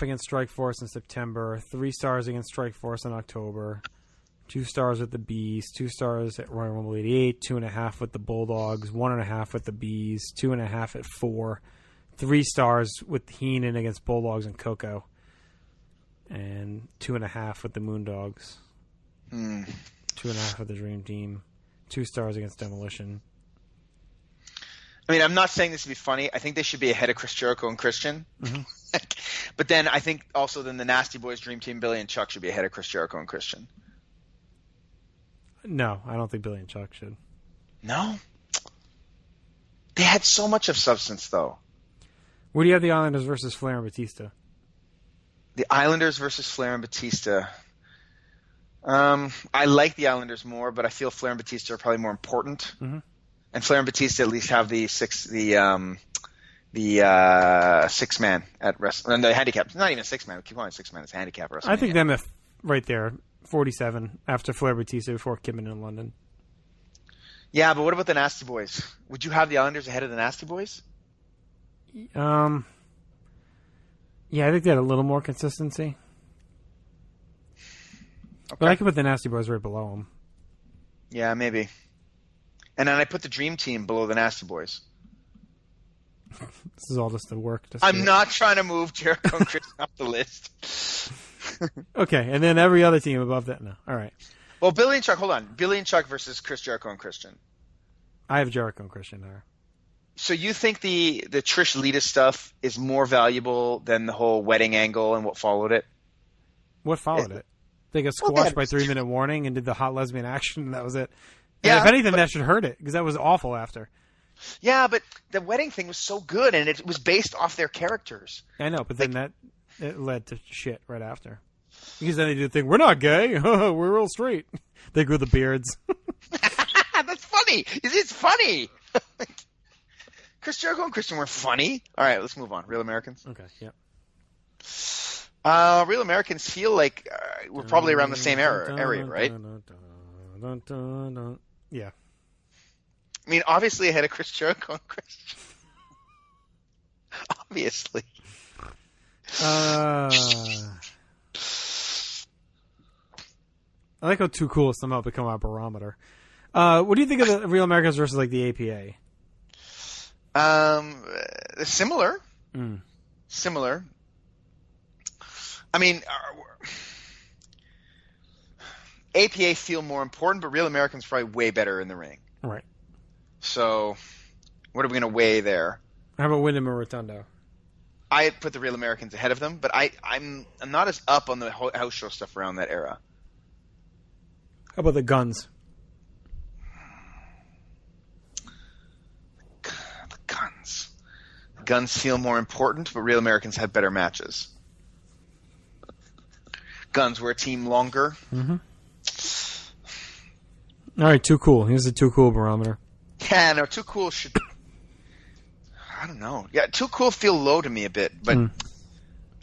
against Strikeforce in September. 3 stars against Strikeforce in October. 2 stars with the Bees. 2 stars at Royal Rumble 88. 2.5 with the Bulldogs. 1.5 with the Bees. 2.5 at 4. 3 stars with Heenan against Bulldogs and Coco. And 2.5 with the Moondogs. 2.5 with the Dream Team. 2 stars against Demolition. I mean, I'm not saying this to be funny. I think they should be ahead of Chris Jericho and Christian. Mm-hmm. But then I think also then the Nasty Boys, Dream Team, Billy and Chuck should be ahead of Chris Jericho and Christian. No, I don't think Billy and Chuck should. No? They had so much of substance, though. Where do you have the Islanders versus Flair and Batista? The Islanders versus Flair and Batista. I like the Islanders more, but I feel Flair and Batista are probably more important. Mm-hmm. And Flair and Batista at least have the 6-man at wrestling. And the handicap. Not even 6-man. We keep calling it 6-man. It's handicap wrestling. I think them right there, 47 after Flair Batista before Kidman in London. Yeah, but what about the Nasty Boys? Would you have the Islanders ahead of the Nasty Boys? Yeah, I think they had a little more consistency. Okay. But I could put the Nasty Boys right below them. Yeah, maybe. And then I put the Dream Team below the Nasty Boys. This is all just the work. I'm not trying to move Jericho and Christian off the list. Okay, and then every other team above that. No, all right. Well, Billy and Chuck. Hold on. Billy and Chuck versus Chris Jericho and Christian. I have Jericho and Christian there. So you think the Trish Lita stuff is more valuable than the whole wedding angle and what followed it? What followed it? They got squashed by 3-minute warning and did the hot lesbian action, and that was it. And Yeah, if anything, that should hurt it because that was awful after. Yeah, but the wedding thing was so good, and it was based off their characters. I know, but then it led to shit right after. Because then they do the thing, we're not gay, we're real straight. They grew the beards. That's funny. It's funny. Chris Jericho and Christian were funny. All right, let's move on. Real Americans. Okay, yeah. Real Americans feel like we're probably around the same area, right? Yeah. I mean, obviously ahead of Chris Jericho and Christian. Obviously. I like how Too Cool has somehow become our barometer. What do you think of the Real Americans versus like the APA? Similar. Similar. I mean, APA feel more important, but Real Americans probably way better in the ring. Right. So, what are we going to weigh there? How about Wyndham or Rotundo? I put the Real Americans ahead of them, but I'm not as up on the house show stuff around that era. How about the Guns? The Guns. Guns feel more important, but Real Americans had better matches. Guns were a team longer. Mm-hmm. All right, Too Cool. Here's the Too Cool barometer. Yeah, no, Too Cool should... I don't know. Yeah, Too Cool feel low to me a bit, but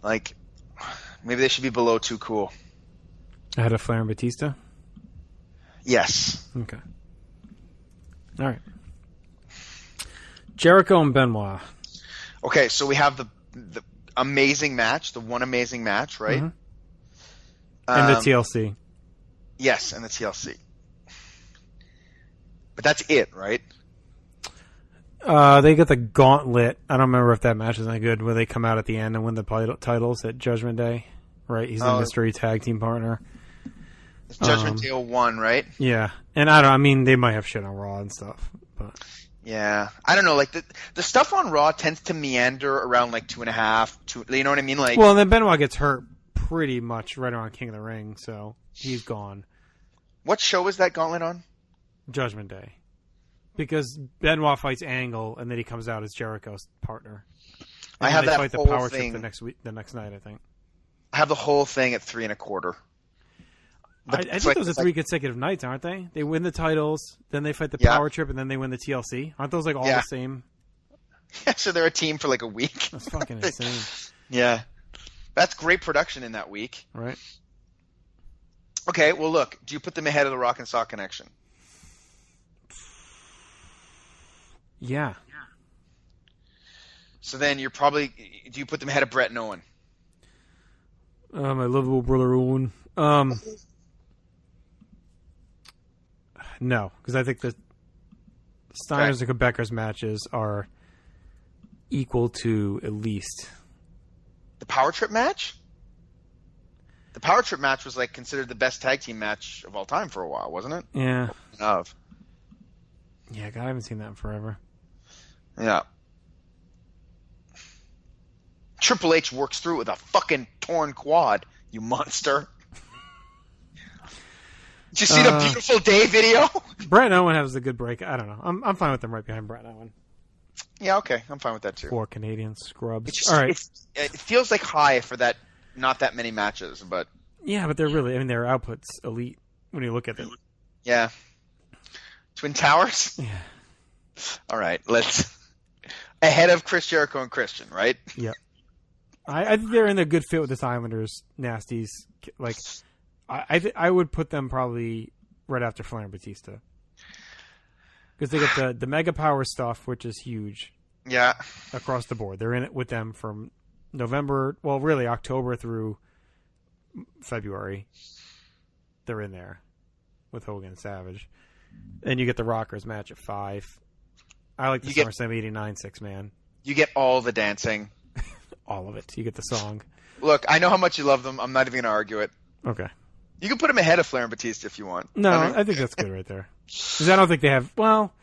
like maybe they should be below Too Cool. Ahead of Flair and Batista? Yes. Okay. All right. Jericho and Benoit. Okay, so we have the amazing match, the one amazing match, right? Mm-hmm. And the TLC. Yes, and the TLC. But that's it, right? They get the gauntlet. I don't remember if that match is any good, where they come out at the end and win the titles at Judgment Day. Right? He's the mystery tag team partner. It's Judgment Day 1, right? Yeah. And I mean, they might have shit on Raw and stuff. But yeah. I don't know. Like, the stuff on Raw tends to meander around, like, 2.5. You know what I mean? Like, well, and then Benoit gets hurt pretty much right around King of the Ring, so he's gone. What show is that gauntlet on? Judgment Day. Because Benoit fights Angle, and then he comes out as Jericho's partner. And I have that fight whole the power thing trip the next night, I think. I have the whole thing at 3.25. I think those are 3 consecutive nights, aren't they? They win the titles, then they fight the power trip, and then they win the TLC. Aren't those like all the same? Yeah, so they're a team for like a week. That's fucking insane. Yeah. That's great production in that week. Right. Okay, well, look. Do you put them ahead of the Rock and Sock Connection? Yeah. So then you're probably. Do you put them ahead of Brett and Owen? My lovable brother Owen. No, because I think the Steiners and Quebecers matches are equal to at least The Power Trip match? The Power Trip match was like considered the best tag team match of all time for a while, wasn't it? Yeah. Of. Yeah, God, I haven't seen that in forever. Yeah. Triple H works through it with a fucking torn quad, you monster. Did you see the Beautiful Day video? Brett and Owen has a good break. I don't know. I'm fine with them right behind Brett and Owen. Yeah, okay. I'm fine with that too. Poor Canadian scrubs. It's just, All right. it feels like high for that, not that many matches, but Yeah, but they're really, I mean, their output's elite when you look at them. yeah. Twin Towers? Yeah. All right, let's ahead of Chris Jericho and Christian, right? Yeah. I think they're in a good fit with this Islanders nasties. Like, I would put them probably right after Flair and Batista. Because they get the Mega Power stuff, which is huge. Yeah. Across the board. They're in it with them from November, well, really October through February. They're in there with Hogan and Savage. And you get the Rockers match at 5. I like the SummerSlam 89 6-man. You get all the dancing. All of it. You get the song. Look, I know how much you love them. I'm not even going to argue it. Okay. You can put them ahead of Flair and Batista if you want. No, I think that's good right there. Because I don't think they have, well,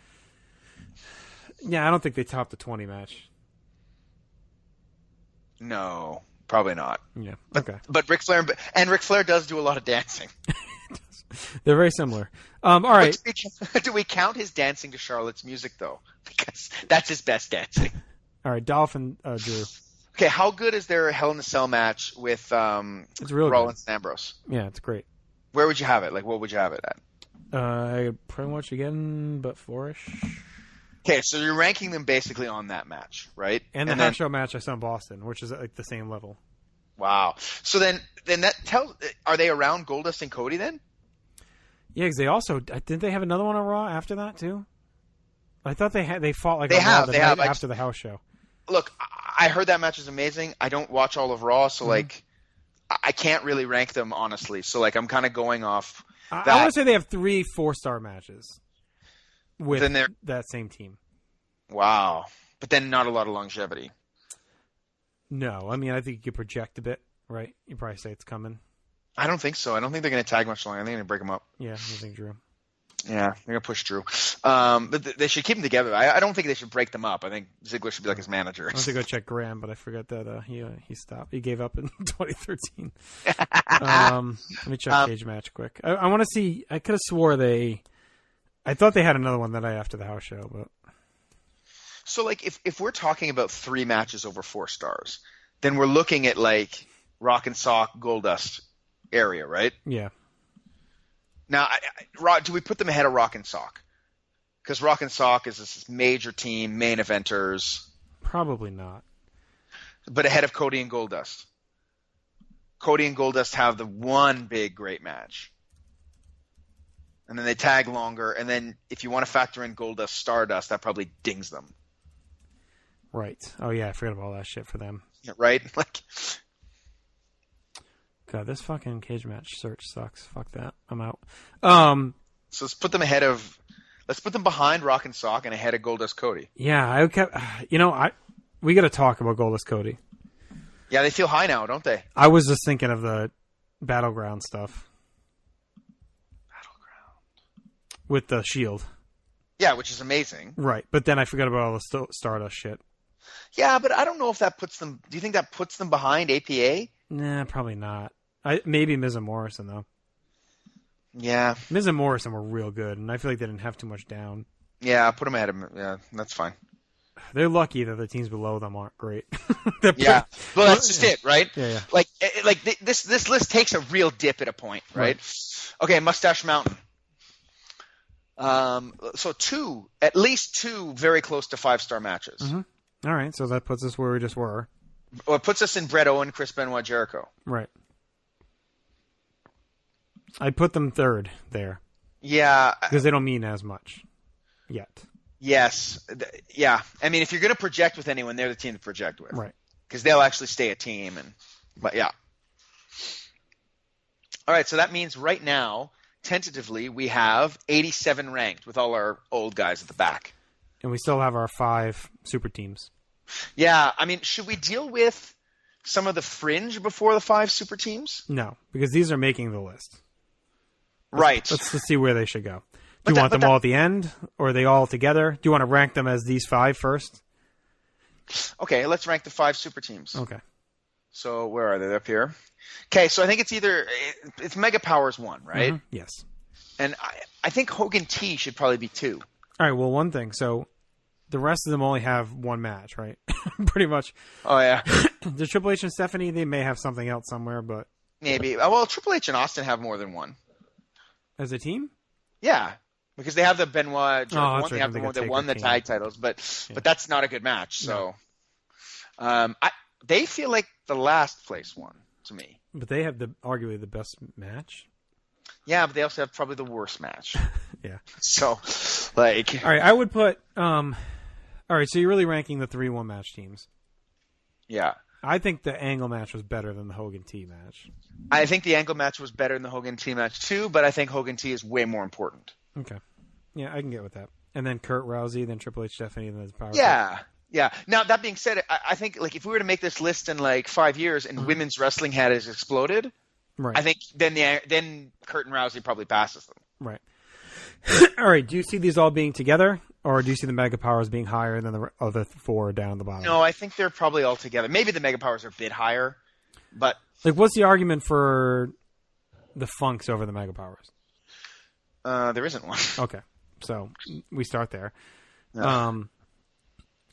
yeah, I don't think they top the 20 match. No, probably not. Yeah, But, okay. But Ric Flair, and Ric Flair does do a lot of dancing. They're very similar. All right. Do we count his dancing to Charlotte's music, though? Because that's his best dancing. All right, Dolph and Drew. Okay, how good is their Hell in a Cell match with It's real Rollins and Ambrose? Yeah, it's great. Where would you have it? Like, what would you have it at? I pretty much again, but 4-ish. Okay, so you're ranking them basically on that match, right? And the house show match I saw in Boston, which is like the same level. Wow. So then that tells. Are they around Goldust and Cody then? Yeah, because they also didn't they have another one on Raw after that too? I thought they fought like they have after the house show. Look, I heard that match is amazing. I don't watch all of Raw, so like I can't really rank them honestly. So like I'm kind of going off. I want to say they have 3 4-star matches with that same team. Wow, but then not a lot of longevity. No, I mean I think you could project a bit, right? You probably say it's coming. I don't think so. I don't think they're going to tag much longer. I think they're going to break them up. Yeah, I think Drew. Yeah, they're going to push Drew. But they should keep them together. I don't think they should break them up. I think Ziggler should be like his manager. I went to go check Graham, but I forgot that he stopped. He gave up in 2013. Let me check Cage match quick. I want to see. I could have swore I thought they had another one that night after the house show, but. So like if we're talking about 3 matches over 4 stars, then we're looking at like Rock and Sock, Goldust area, right? Yeah. Now, do we put them ahead of Rock and Sock? Because Rock and Sock is this major team, main eventers. Probably not. But ahead of Cody and Goldust. Cody and Goldust have the one big great match. And then they tag longer. And then if you want to factor in Goldust Stardust, that probably dings them. Right. Oh, yeah. I forgot about all that shit for them. Right? Like, God, this fucking cage match search sucks. Fuck that. I'm out. So let's put them let's put them behind Rock and Sock and ahead of Goldust Cody. Yeah, we got to talk about Goldust Cody. Yeah, they feel high now, don't they? I was just thinking of the Battleground stuff. With the Shield. Yeah, which is amazing. Right, but then I forgot about all the Stardust shit. Yeah, but I don't know if that puts them... Do you think that puts them behind APA? Nah, probably not. Maybe Miz and Morrison, though. Yeah. Miz and Morrison were real good, and I feel like they didn't have too much down. Yeah, put them ahead of them. Yeah, that's fine. They're lucky that the teams below them aren't great. Yeah. Well, that's just it, right? Yeah. Like this list takes a real dip at a point, right? Okay, Mustache Mountain. So at least two very close to 5-star matches. Mm-hmm. All right, so that puts us where we just were. Well, it puts us in Bret Owen, Chris Benoit, Jericho. Right. I'd put them third there. Yeah. Because they don't mean as much yet. Yes. Yeah. I mean, if you're going to project with anyone, they're the team to project with. Right. Because they'll actually stay a team. But yeah. All right. So that means right now, tentatively, we have 87 ranked with all our old guys at the back. And we still have our 5 super teams. Yeah. I mean, should we deal with some of the fringe before the 5 super teams? No, because these are making the list. Right. Let's see where they should go. Do you want them all at the end, or are they all together? Do you want to rank them as these 5 first? Okay, let's rank the 5 super teams. Okay. So where are they? They're up here. Okay, so I think it's Mega Powers 1, right? Mm-hmm. Yes. And I think Hogan T should probably be 2. All right, well, one thing. So the rest of them only have one match, right? Pretty much. Oh, yeah. The Triple H and Stephanie, they may have something else somewhere, but... Maybe. Well, Triple H and Austin have more than one. As a team? Yeah. Because they have the Benoit, one. Right. They have the one that won the tag titles, but that's not a good match. So, they feel like the last place one to me. But they have arguably the best match. Yeah, but they also have probably the worst match. Yeah. So, like, all right, I would put. All right, so you're really ranking the 3 one-match teams. Yeah. I think the Angle match was better than the Hogan T match. I think the Angle match was better than the Hogan T match too, but I think Hogan T is way more important. Okay. Yeah, I can get with that. And then Kurt Rousey, then Triple H, Stephanie, then the Power. Yeah. Yeah. Now, that being said, I think like if we were to make this list in like 5 years and women's wrestling had exploded, right. I think then Kurt and Rousey probably passes them. Right. All right. Do you see these all being together, or do you see the Mega Powers being higher than the other 4 down the bottom? No, I think they're probably all together. Maybe the Mega Powers are a bit higher, but like, what's the argument for the Funks over the Mega Powers? There isn't one. Okay, so we start there. No.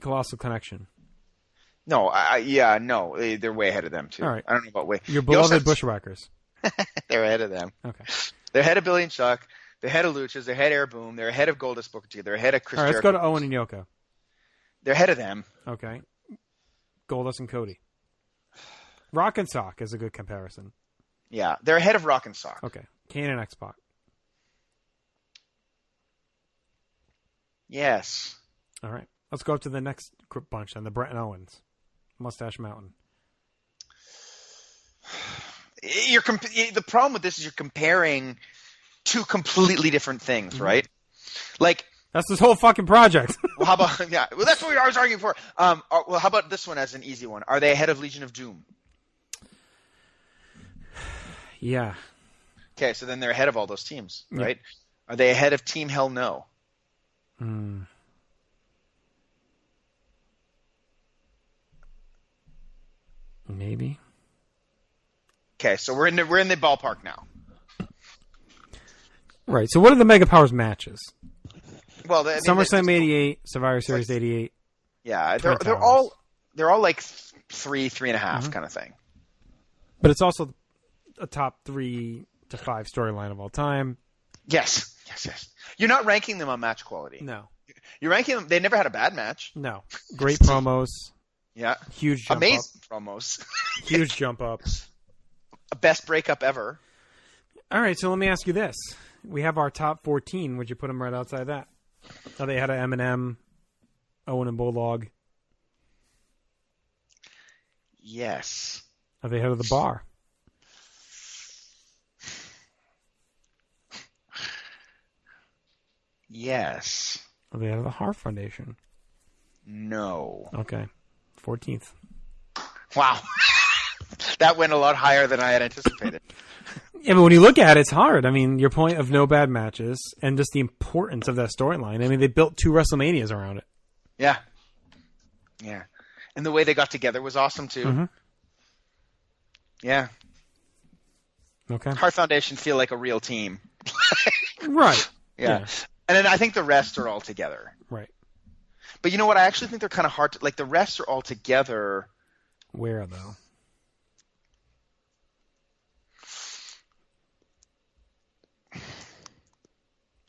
Colossal Connection. No, no, they're way ahead of them too. All right. I don't know about way. Your beloved Bushwhackers. They're ahead of them. Okay. They're ahead of Billy and Chuck. They're ahead of Luchas. They're ahead of Air Boom. They're ahead of Goldust Booker T. They're ahead of Chris. All right, let's Jericho. go to Owen and Yoko. They're ahead of them. Okay. Goldust and Cody. Rock and Sock is a good comparison. Yeah, they're ahead of Rock and Sock. Okay. Kane and X-Pac. Yes. All right. Let's go up to the next bunch then, the Brett and Owens. Mustache Mountain. The problem with this is you're comparing 2 completely different things, right? Like, that's this whole fucking project. well, how about Well, that's what I was arguing for. Well, how about this one as an easy one? Are they ahead of Legion of Doom? Yeah. Okay, so then they're ahead of all those teams, right? Yeah. Are they ahead of Team Hell No? Maybe. Okay, so we're in the ballpark now. Right. So what are the Mega Powers matches? Well, SummerSlam 88, Survivor Series 88. Yeah, they're all like 3.5 kind of thing. But it's also a top 3 to 5 storyline of all time. Yes. You're not ranking them on match quality. No. You're ranking them. They never had a bad match. No. Great promos. Yeah. Huge jump Amazing up. promos. Huge jump up. Best breakup ever. All right, so let me ask you this. We have our top 14. Would you put them right outside that? Are they ahead of Eminem, Owen and Bulldog? Yes. Are they ahead of the Bar? Yes. Are they ahead of the Heart Foundation? No. Okay. 14th. Wow. That went a lot higher than I had anticipated. Yeah, but when you look at it, it's hard. I mean, your point of no bad matches and just the importance of that storyline. I mean, they built 2 WrestleManias around it. Yeah. Yeah. And the way they got together was awesome, too. Mm-hmm. Yeah. Okay. Heart Foundation feel like a real team. Right. Yeah. And then I think the rest are all together. Right. But you know what? I actually think they're kind of hard to... Like, the rest are all together. Where, though?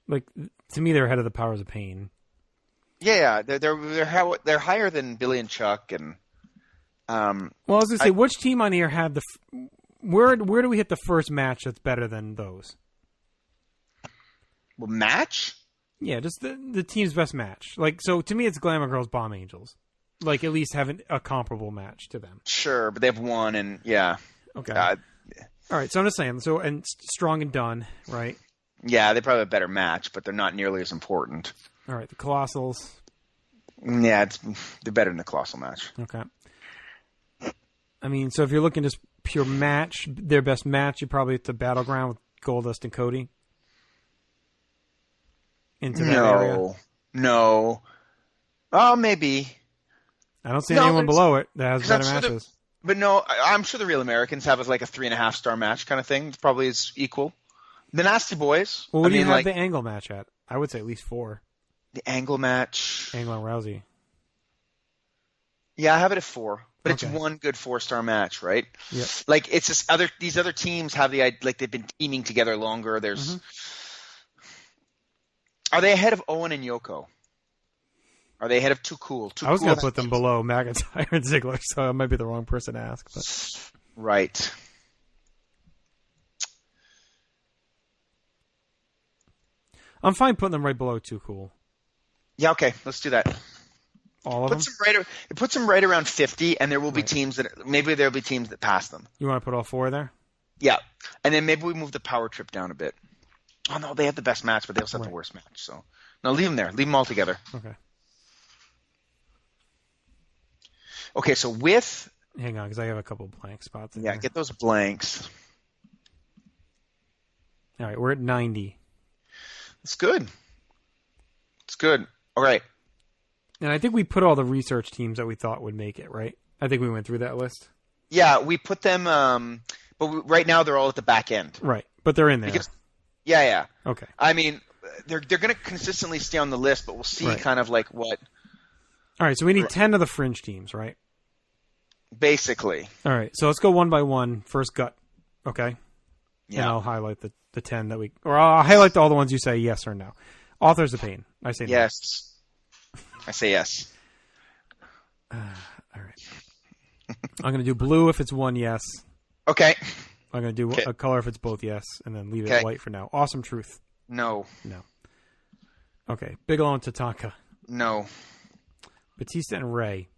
Like, to me, they're ahead of the Powers of Pain. Yeah, they're higher than Billy and Chuck and. Well, I was gonna say, which team on here had Where do we hit the first match that's better than those? Well, match? Yeah, just the team's best match. Like, so to me, it's Glamour Girls, Bomb Angels. Like, at least having a comparable match to them. Sure, but they have one, and yeah. Okay. All right, so I'm just saying. So, and Strong and Done, right? Yeah, they probably have a better match, but they're not nearly as important. All right, the Colossals. Yeah, they're better than the Colossal match. Okay. I mean, so if you're looking just pure match, their best match, you probably hit the Battleground with Goldust and Cody. Into that area. No. Oh, maybe. I don't see anyone below it that has better matches. But no, I'm sure the Real Americans have like a 3.5-star match kind of thing. It's probably is equal. The Nasty Boys. Well, what do you have the Angle match at? I would say at least 4. The Angle match. Angle and Rousey. Yeah, I have it at 4. But it's one good 4-star match, right? Yeah. Like it's just these other teams have like they've been teaming together longer. There's Are they ahead of Owen and Yoko? Are they ahead of Too Cool? I was going to put them below McIntyre and Ziggler, so I might be the wrong person to ask. But. Right. I'm fine putting them right below Too Cool. Yeah, okay. Let's do that. All of them? It puts them right around 50, and there will be teams that pass them. You want to put all 4 there? Yeah. And then maybe we move the Power Trip down a bit. Oh, no, they have the best match, but they also have the worst match. So, no, leave them there. Leave them all together. Okay. Okay, so with... Hang on, because I have a couple blank spots in Yeah, there. get those blanks. All right, we're at 90. It's good. It's good. All right. And I think we put all the research teams that we thought would make it, right? I think we went through that list. Yeah, we put them... right now they're all at the back end. Right, but they're in there. Yeah. Okay. I mean, they're going to consistently stay on the list, but we'll see kind of like what... All right, so we need 10 of the fringe teams, right? Basically. All right, so let's go one by one. First gut, okay? Yeah. And I'll highlight the 10 that we... Or I'll highlight all the ones you say yes or no. Authors of Pain. I say no. Yes. I say yes. All right. I'm going to do blue if it's one yes. Okay. I'm going to do a color if it's both yes, and then leave it white for now. Awesome Truth. No. Okay. Bigelow and Tatanka. No. Batista and Ray.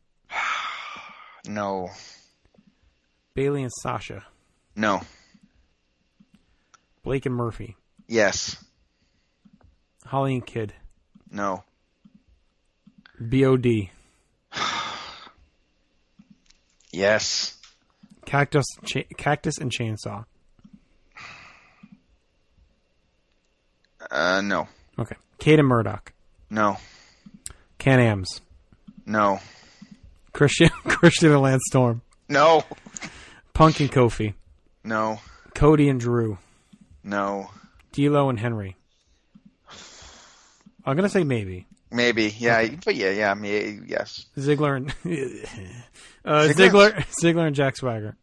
No. Bailey and Sasha. No. Blake and Murphy. Yes. Holly and Kid. No. B.O.D. Yes. Cactus and Chainsaw. No. Okay. Kate and Murdoch. No. Can-Ams. No. Christian and Lance Storm. No. Punk and Kofi. No. Cody and Drew. No. D'Lo and Henry. I'm gonna say maybe. Maybe, yeah, but yeah, yes. Ziggler and Ziggler and Jack Swagger.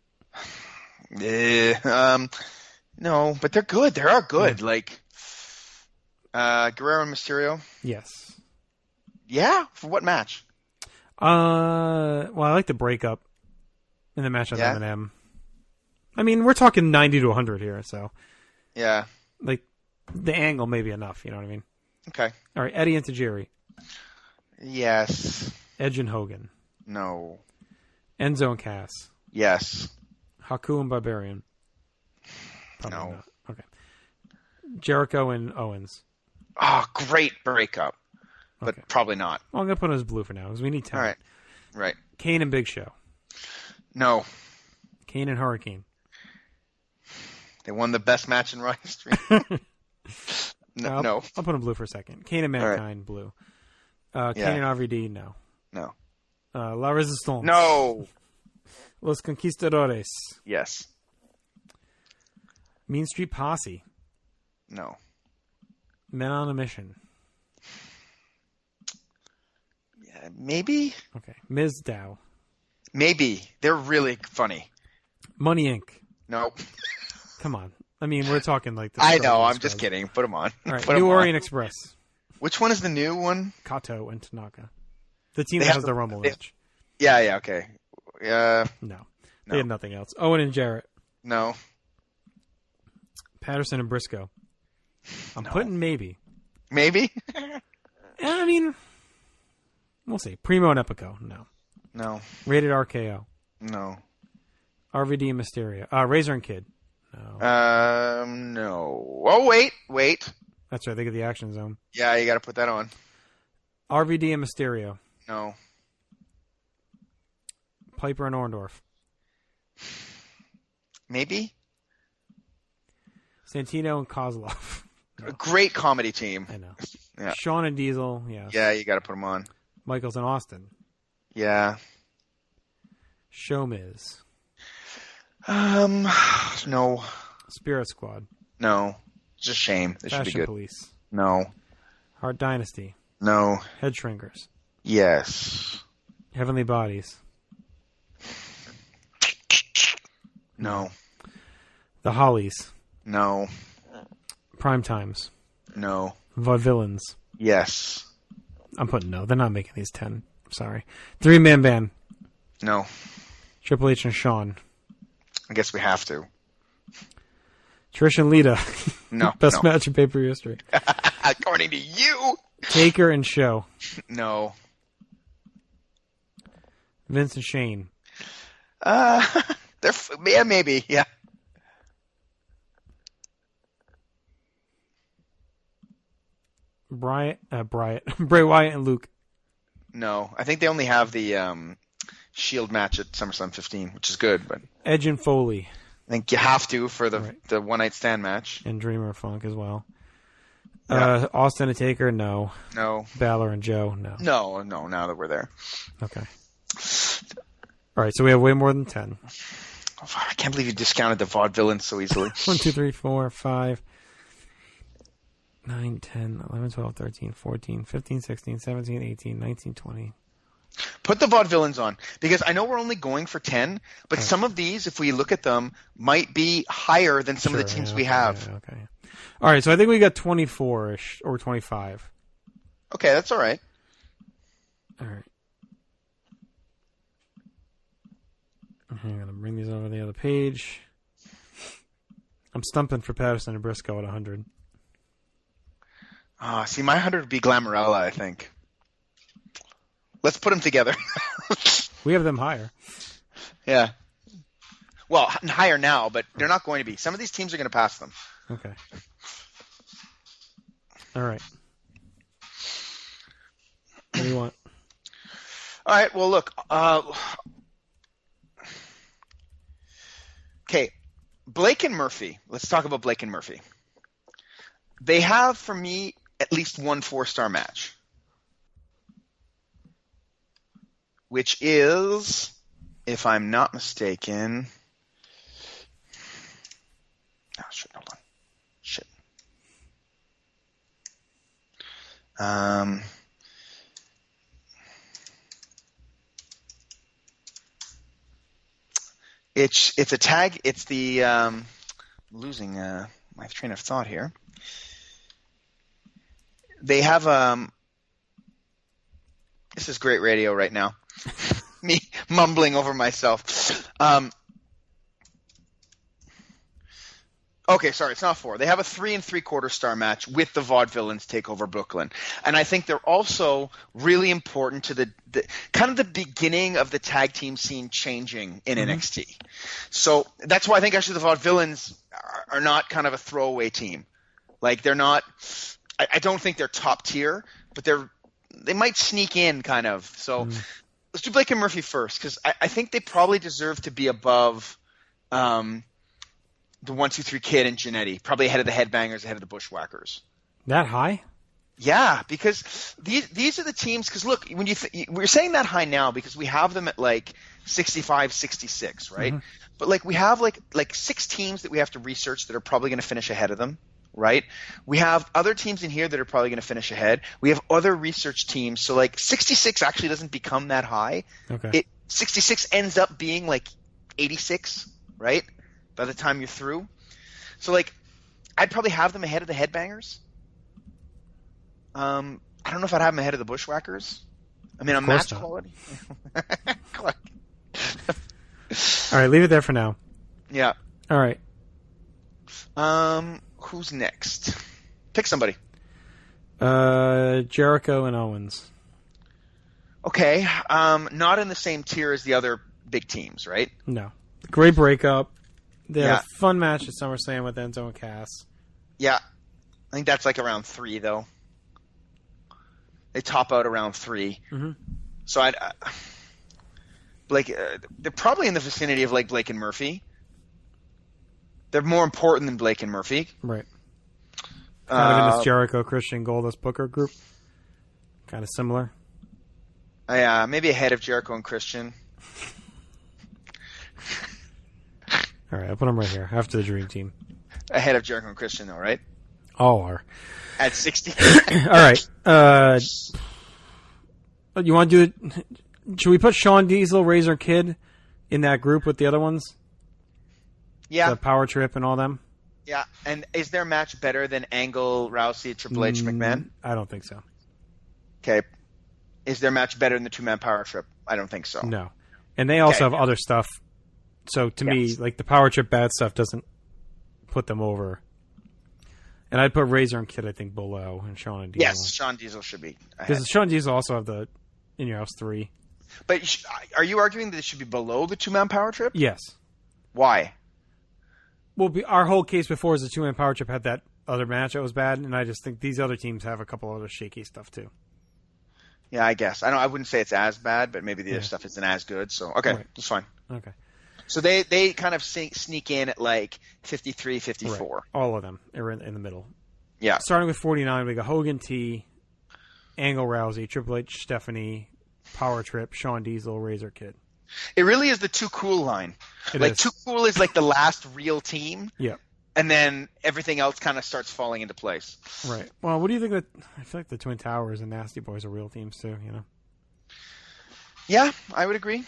No, but they're good. They are good. Like Guerrero and Mysterio. Yes. Yeah, for what match? Well, I like the breakup in the match on Eminem. I mean, we're talking 90 to 100 here, so yeah, like the angle may be enough. You know what I mean? Okay. All right, Eddie and Tajiri. Yes. Edge and Hogan. No. Enzo and Cass. Yes. Haku and Barbarian. Probably no. Not. Okay. Jericho and Owens. Oh, great breakup. But probably not. Well, I'm going to put him as blue for now because we need 10. All right. Right. Kane and Big Show. No. Kane and Hurricane. They won the best match in Raw history. No. I'll put him blue for a second. Kane and Mankind, blue. Kane and RVD, no. No. La Resistance. No. Los Conquistadores. Yes. Mean Street Posse. No. Men on a Mission. Yeah, maybe. Okay. Ms. Dow. Maybe. They're really funny. Money Inc. Nope. Come on. I mean, we're talking like this. I know. I'm just kidding. Put them on. All right. Put New Orient Express. Which one is the new one? Kato and Tanaka. The team that has the Rumble match. Yeah, okay. No. They had nothing else. Owen and Jarrett. No. Patterson and Briscoe. I'm No. putting maybe. Maybe? I mean, we'll see. Primo and Epico. No. No. Rated RKO. No. RVD and Mysterio. Razor and Kid. No. No. Oh, wait. That's right. They get the Action Zone. Yeah, you got to put that on. RVD and Mysterio. No. Piper and Orndorff. Maybe? Santino and Kozlov. A great comedy team. I know. Yeah. Shawn and Diesel. Yes. Yeah, you got to put them on. Michaels and Austin. Yeah. Show Miz. No. Spirit Squad. No. It's a shame. They should be Fashion good. Police. No. Heart Dynasty. No. Head Shrinkers. Yes. Heavenly Bodies. No. The Hollies. No. Prime Times. No. Vaudevillains. Yes. I'm putting no. They're not making these 10. I'm sorry. 3-man band. No. Triple H and Shawn. I guess we have to. Trish and Lita. No. Best no. match in pay-per-view history. According to you. Taker and Show. No. Vince and Shane. Yeah, maybe. Yeah. Bray Wyatt and Luke. No. I think they only have the Shield match at SummerSlam 15, which is good, but Edge and Foley. I think you have to for the Right. the one night stand match. And Dreamer Funk as well. Yeah. Austin and Taker, no. No. Balor and Joe, no. No. Now that we're there, Okay. All right, so we have way more than 10. I can't believe you discounted the Vaudevillains so easily. 1, 2, 3, 4, 5, 9, 10, 11, 12, 13, 14, 15, 16, 17, 18, 19, 20. Put the Vaudevillains on, because I know we're only going for 10, but some of these, if we look at them, might be higher than some of the teams we have. Okay. All right, so I think we got 24-ish or 25. Okay, that's all right. All right. I'm going to bring these over to the other page. I'm stumping for Patterson and Briscoe at 100. See, my 100 would be Glamorella, I think. Let's put them together. We have them higher. Yeah. Well, higher now, but they're not going to be. Some of these teams are going to pass them. Okay. All right. What do you want? All right, well, look. Okay, Blake and Murphy. Let's talk about Blake and Murphy. They have, for me, at least one 4-star match, which is, if I'm not mistaken... Oh, shit, hold on. Shit. It's a tag. It's the losing my train of thought here. They have this is great radio right now. Me mumbling over myself. Okay, sorry, it's not 4. They have a 3 3/4 star match with the Vaudevillains take over Brooklyn. And I think they're also really important to the kind of the beginning of the tag team scene changing in NXT. So that's why I think actually the Vaudevillains are not kind of a throwaway team. Like they're not – I don't think they're top tier, but they might sneak in kind of. So let's do Blake and Murphy first, because I think they probably deserve to be above the 1, 2, 3 Kid and Jannetty, probably ahead of the Headbangers, ahead of the Bushwhackers. That high? Yeah, because these are the teams. Because look, when we're saying that high now because we have them at like 65, 66, right? Mm-hmm. But like we have like 6 teams that we have to research that are probably going to finish ahead of them, right? We have other teams in here that are probably going to finish ahead. We have other research teams, so like 66 actually doesn't become that high. Okay. 66 ends up being like 86, right? By the time you're through. So, like, I'd probably have them ahead of the Headbangers. I don't know if I'd have them ahead of the Bushwhackers. I mean, on match quality. All right, leave it there for now. Yeah. All right. Who's next? Pick somebody. Jericho and Owens. Okay. Not in the same tier as the other big teams, right? No. Great breakup. They had Yeah. a fun match at SummerSlam with Enzo and Cass. Yeah. I think that's like around 3, though. They top out around 3. Mm-hmm. So they're probably in the vicinity of like Blake and Murphy. They're more important than Blake and Murphy. Right. Kind of in this Jericho, Christian, Goldust, Booker group. Kind of similar. Maybe ahead of Jericho and Christian. All right, I'll put them right here after the Dream Team. Ahead of Jericho and Christian, though, right? All are. At 60. All right. You want to do it? Should we put Shawn Diesel, Razor Kid in that group with the other ones? Yeah. The Power Trip and all them? Yeah. And is their match better than Angle, Rousey, Triple H, McMahon? I don't think so. Okay. Is their match better than the two-man Power Trip? I don't think so. No. And they also have other stuff. So to me, like the Power Trip bad stuff doesn't put them over. And I'd put Razor and Kid, I think, below, and Shawn and Diesel. Yes, Shawn Diesel should be ahead. Because Shawn Diesel also have the In Your House 3. But are you arguing that it should be below the two-man Power Trip? Yes. Why? Well, our whole case before is the two-man Power Trip had that other match that was bad, and I just think these other teams have a couple other shaky stuff too. Yeah, I guess. I wouldn't say it's as bad, but maybe the other stuff isn't as good. So okay, that's fine. Okay. So they kind of sneak in at like 53, 54. Right. All of them are in the middle. Yeah. Starting with 49, we got Hogan T, Angle Rousey, Triple H, Stephanie, Power Trip, Shawn Diesel, Razor Kid. It really is the Too Cool line. It like is. Too Cool is like the last real team. Yeah. And then everything else kind of starts falling into place. Right. Well, what do you think that? I feel like the Twin Towers and Nasty Boys are real teams too. You know. Yeah, I would agree.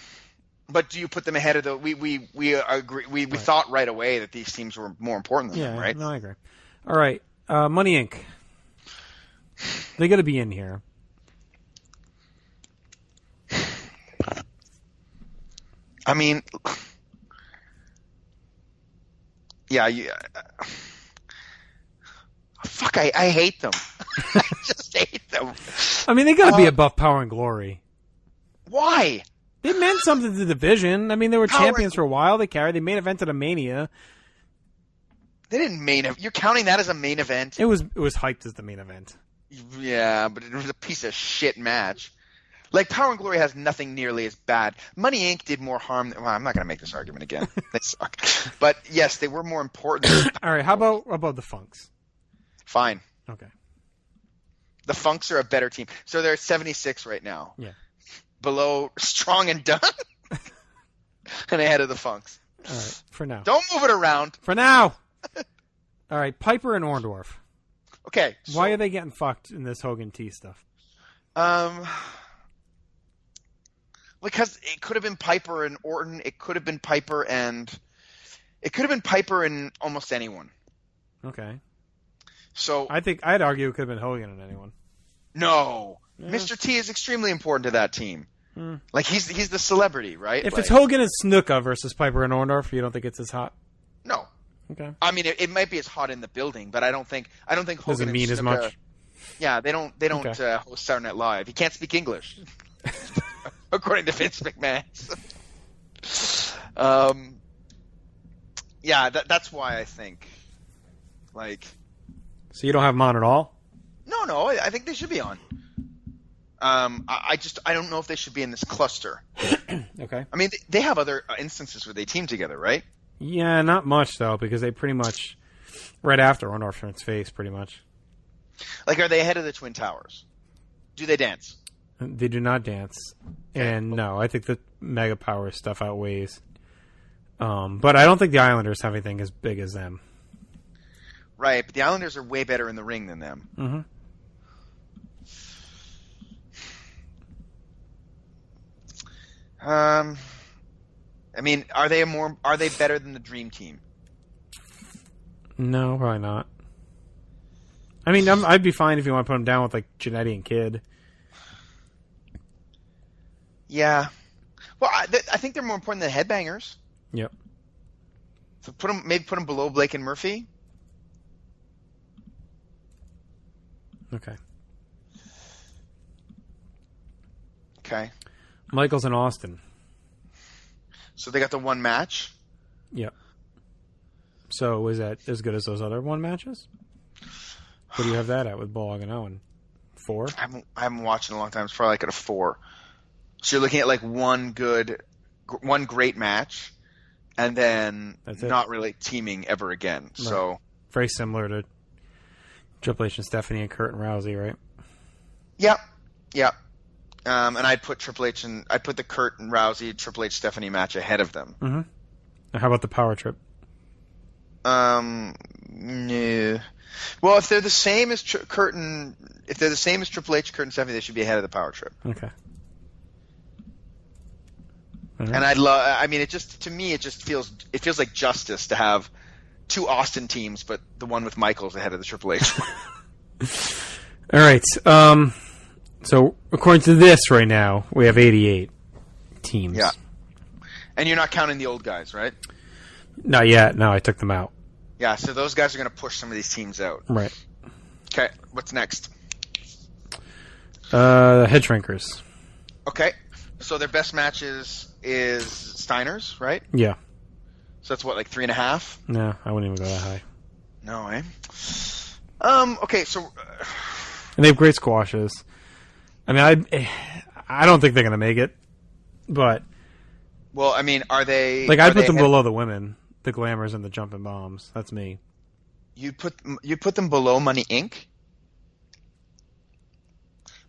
But do you put them ahead of the? We agree. We thought right away that these teams were more important than them, right? No, I agree. All right. Money Inc. They got to be in here. I mean, yeah. Fuck, I hate them. I just hate them. I mean, they got to be above Power and Glory. Why? They meant something to the division. I mean, they were Power champions for a while. They main evented a Mania. They didn't main event. You're counting that as a main event? It was hyped as the main event. Yeah, but it was a piece of shit match. Like, Power and Glory has nothing nearly as bad. Money Inc. did more harm. Well, I'm not going to make this argument again. They suck. But, yes, they were more important. All right, how about the Funks? Fine. Okay. The Funks are a better team. So they're at 76 right now. Yeah. Below Strong and Dunn. And ahead of the Funks. All right, for now. Don't move it around. For now. All right, Piper and Orndorff. Okay. So, Why are they getting fucked in this Hogan T stuff? Because it could have been Piper and Orton. It could have been Piper and almost anyone. Okay. So I'd argue it could have been Hogan and anyone. No. Yeah. Mr. T is extremely important to that team. Like he's the celebrity, right? If like, it's Hogan and Snuka versus Piper and Orndorff, you don't think it's as hot? No. Okay. I mean, it might be as hot in the building, but I don't think Hogan Doesn't mean and as Snuka, much. Yeah, they don't Okay. host Saturday Night Live. He can't speak English, according to Vince McMahon. Yeah, that's why I think, like. So you don't have them on at all? No, I think they should be on. I don't know if they should be in this cluster. Okay. I mean, they have other instances where they team together, right? Yeah, not much though, because they pretty much right after Orndorff turns face, pretty much. Like, are they ahead of the Twin Towers? Do they dance? They do not dance, and no, I think the Mega Power stuff outweighs. But I don't think the Islanders have anything as big as them. Right, but the Islanders are way better in the ring than them. Mm-hmm. I mean, are they better than the Dream Team? No, probably not. I mean, I'd be fine if you want to put them down with like Jannetty and Kid. Yeah. Well, I think they're more important than Headbangers. Yep. So maybe put him below Blake and Murphy. Okay. Okay. Michaels and Austin. So they got the one match. Yep. So is that as good as those other one matches? What do you have that at with Bulldog and Owen? 4? I haven't watched in a long time. It's probably like at a 4. So you're looking at like one great match, and then not really teaming ever again. Right. So very similar to Triple H and Stephanie and Kurt and Rousey, right? Yep. And I'd put the Kurt and Rousey Triple H Stephanie match ahead of them. Mm-hmm. How about the Power Trip? No. Well, if they're the same as Triple H, Kurt and Stephanie, they should be ahead of the Power Trip. Okay. And to me, it feels like justice to have 2 Austin teams, but the one with Michaels ahead of the Triple H. All right. So according to this right now, we have 88 teams. Yeah. And you're not counting the old guys, right? Not yet. No, I took them out. Yeah, so those guys are going to push some of these teams out. Right. Okay, what's next? Head shrinkers. Okay, so their best matches is Steiner's, right? Yeah. So that's what, like 3.5? No, I wouldn't even go that high. No, eh? Okay, so... And they have great squashes. I mean, I don't think they're going to make it, but... Well, I mean, are they... Like, I'd put them below the women, the Glamours and the Jumping Bombs. That's me. You put them below Money Inc.?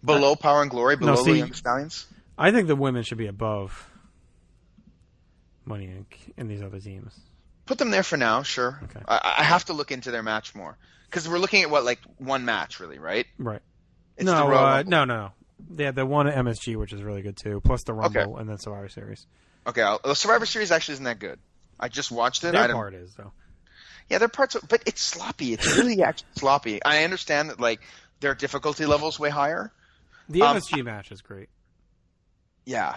Below Power and Glory? Below the Young Stallions? I think the women should be above Money Inc. in these other teams. Put them there for now, sure. Okay. I have to look into their match more. Because we're looking at, like one match, really, right? Right. It's no. They had the one at MSG, which is really good, too, plus the Rumble and then Survivor Series. Okay, the Survivor Series actually isn't that good. I just watched it. Their part is, though. Yeah, their parts, but it's sloppy. It's really actually sloppy. I understand that, like, their difficulty level's way higher. The MSG match is great. Yeah.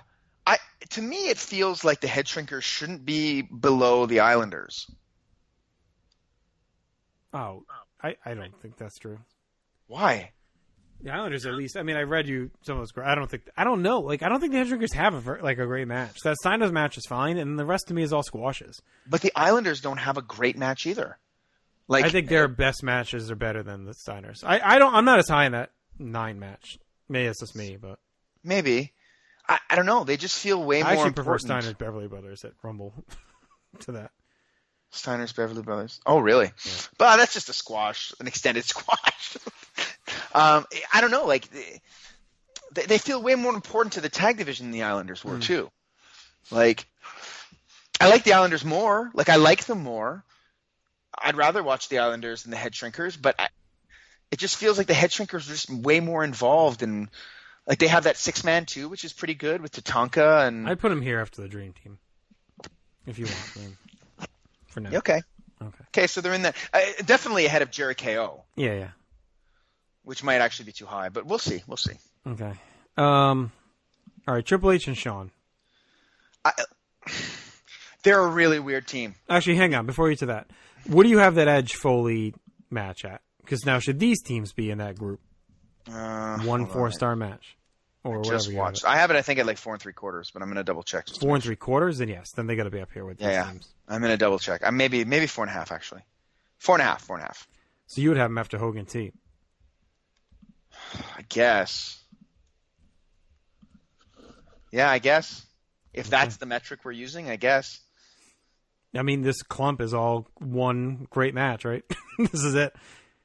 To me, it feels like the Head Shrinkers shouldn't be below the Islanders. Oh, I don't think that's true. Why? The Islanders, at least. I mean, I read you some of those. I don't know. Like, I don't think the Head Shrinkers have a great match. That Steiner's match is fine, and the rest to me is all squashes. But the Islanders don't have a great match either. Like, I think their best matches are better than the Steiners. I'm not as high in that 9 match. Maybe it's just me, but maybe. I don't know. They just feel way more important. I actually prefer Steiner's Beverly Brothers at Rumble to that. Steiner's Beverly Brothers. Oh, really? Yeah. But that's just a squash, an extended squash. I don't know. Like, they feel way more important to the tag division than the Islanders were, too. Like, I like the Islanders more. Like, I like them more. I'd rather watch the Islanders than the Head Shrinkers, but it just feels like the Head Shrinkers are just way more involved, and like they have that 6-man too, which is pretty good with Tatanka and. I'd put them here after the Dream Team, if you want. I mean, for now. Okay. So they're in that definitely ahead of Jerry KO. Yeah. Which might actually be too high, but we'll see. Okay. All right, Triple H and Shawn. They're a really weird team. Actually, hang on. Before you get to that, what do you have that Edge Foley match at? Because now should these teams be in that group? 1 4-star match, or whatever. Just watched. I have it. I think at like 4 3/4, but I'm gonna double check. 4 3/4, then yes, then they got to be up here with these teams. I'm gonna double check. Maybe 4.5 actually. 4.5. So you would have them after Hogan T. I guess. Yeah, I guess. If that's the metric we're using, I guess. I mean, this clump is all one great match, right? This is it.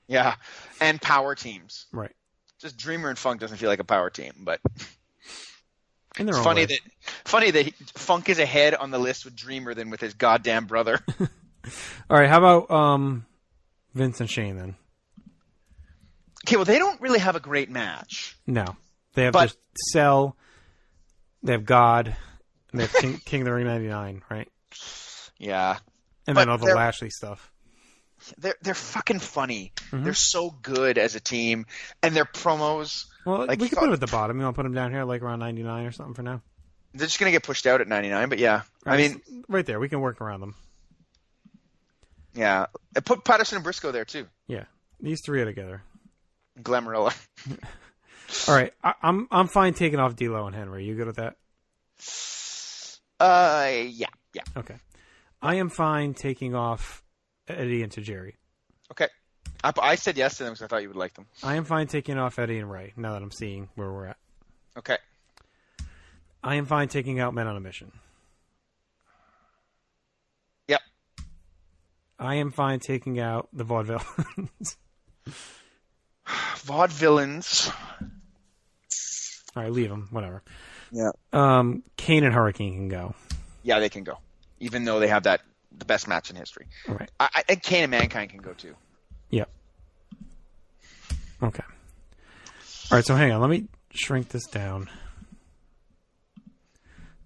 Yeah, and power teams. Right. Just Dreamer and Funk doesn't feel like a power team, but it's funny that Funk is ahead on the list with Dreamer than with his goddamn brother. All right, how about Vince and Shane then? Okay, well they don't really have a great match. No, they have just Cell, they have God, and they have King of the Ring 99, right? Yeah, and then all the Lashley stuff. They're fucking funny. Mm-hmm. They're so good as a team, and their promos. Well, we can put them at the bottom. You want to put them down here, like around 99 or something for now? They're just gonna get pushed out at 99, but yeah. Right, I mean, right there. We can work around them. Yeah. I put Patterson and Briscoe there too. Yeah, these three are together. Glamarella. All right, I'm fine taking off D'Lo and Henry. You good with that? Yeah. Okay. I am fine taking off Eddie and Tajiri. Okay. I said yes to them because I thought you would like them. I am fine taking off Eddie and Ray, now that I'm seeing where we're at. Okay. I am fine taking out Men on a Mission. Yep. I am fine taking out the Vaudevillains. Vaudevillains. All right, leave them. Whatever. Yeah. Kane and Hurricane can go. Yeah, they can go. Even though they have the best match in history. All right. I think Kane and Mankind can go too. Yep. Okay. All right, so hang on. Let me shrink this down.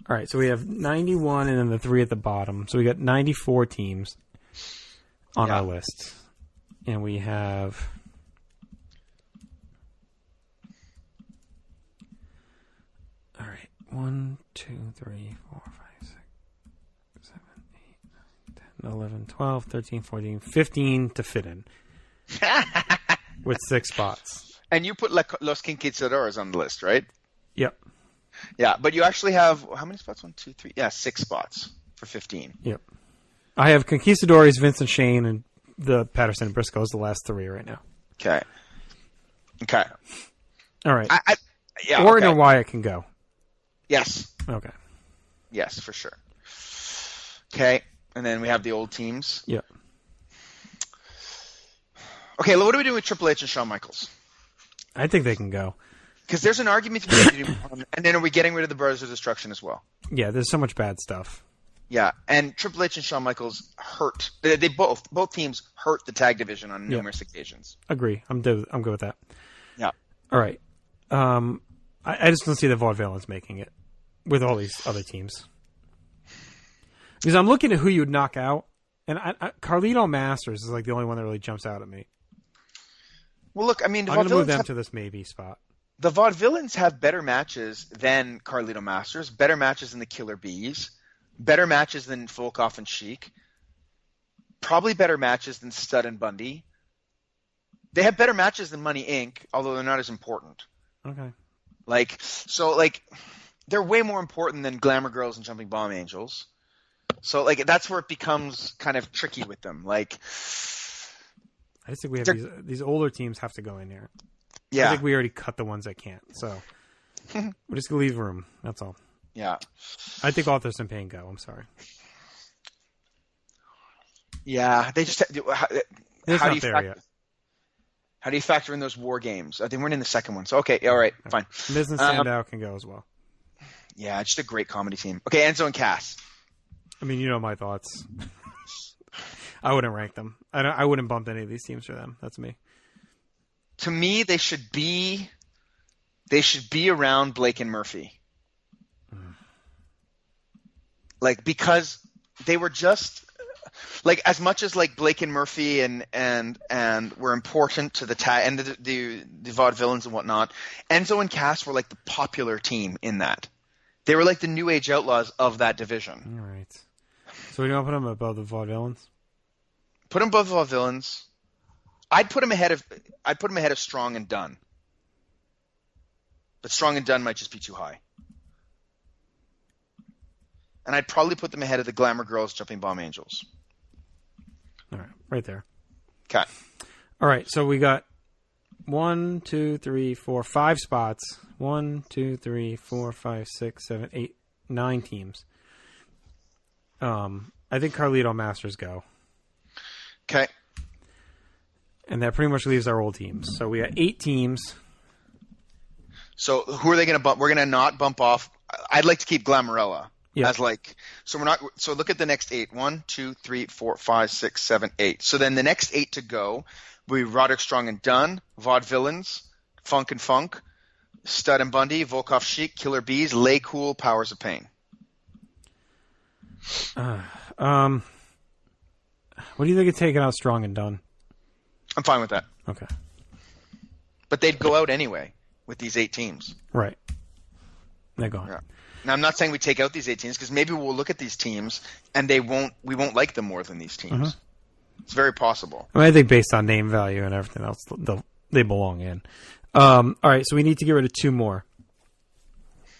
All right, so we have 91 and then the three at the bottom. So we got 94 teams on our list. And we have... All right. 1, 2, 3, 4, 5, 6, 7, 8, 9, 10, 11, 12, 13, 14, 15 to fit in. With 6 spots. And you put Los Conquistadores on the list, right? Yep. Yeah, but you actually have how many spots? 1, 2, 3. Yeah, 6 spots for 15. Yep. I have Conquistadores, Vincent Shane, and the Patterson and Briscoes, the last 3 right now. Okay. All right. Yeah. Orton okay. or Wyatt can go. Yes. Okay. Yes, for sure. Okay, and then we have the old teams. Yep. Okay, what do we do with Triple H and Shawn Michaels? I think they can go. Because there's an argument to be made to do, and then are we getting rid of the Brothers of Destruction as well? Yeah, there's so much bad stuff. Yeah, and Triple H and Shawn Michaels hurt. They both teams hurt the tag division on numerous occasions. Agree. I'm good with that. Yeah. All right. I just don't see the Vaudevillains making it with all these other teams. Because I'm looking at who you would knock out, and Carlito Masters is like the only one that really jumps out at me. Well, look, I mean, I'm going to move them to this maybe spot. The Vaudevillains have better matches than Carlito Masters, better matches than the Killer Bees, better matches than Volkov and Sheik, probably better matches than Stud and Bundy. They have better matches than Money Inc., although they're not as important. Okay. They're way more important than Glamour Girls and Jumping Bomb Angels. So, that's where it becomes kind of tricky with them. I just think we have these older teams have to go in there. Yeah. I think we already cut the ones that can't. So we're just going to leave room. That's all. Yeah. I think Authors and Pain go. I'm sorry. Yeah. They just It's not there yet. How do you factor in those war games? They weren't in the second one. So, okay. All right. Fine. Miz and Sandow can go as well. Yeah. Just a great comedy team. Okay. Enzo and Cass. I mean, you know my thoughts. I wouldn't rank them. I wouldn't bump any of these teams for them. That's me. To me, they should be around Blake and Murphy. Because they were just as much as Blake and Murphy and were important to the tag and the Vaudevillains and whatnot. Enzo and Cass were the popular team in that. They were the New Age Outlaws of that division. All right. So we don't put them above the Vaudevillains? Put them above the Vaudevillains. I'd put them ahead of Strong and Dunn. But Strong and Dunn might just be too high. And I'd probably put them ahead of the Glamour Girls, Jumping Bomb Angels. All right, right there. Okay. All right, so we got 1, 2, 3, 4, 5 spots. 1, 2, 3, 4, 5, 6, 7, 8, 9 teams. I think Carlito Masters go. Okay. And that pretty much leaves our old teams. So we got 8 teams. So who are they going to bump? We're going to not bump off. I'd like to keep Glamarella as so we're not. So look at the next 8. 1, 2, 3, 4, 5, 6, 7, 8. So then the next 8 to go will be Roderick Strong and Dunn, Vaudevillains, Funk and Funk, Stud and Bundy, Volkov Sheik, Killer Bees, Lay Cool, Powers of Pain. What do you think of taking out Strong and Dunn? I'm fine with that. Okay. But they'd go out anyway with these 8 teams. Right. They're gone. Yeah. Now, I'm not saying we take out these 8 teams because maybe we'll look at these teams and we won't like them more than these teams. It's very possible. I mean, I think based on name value and everything else, they belong in. All right, so we need to get rid of 2 more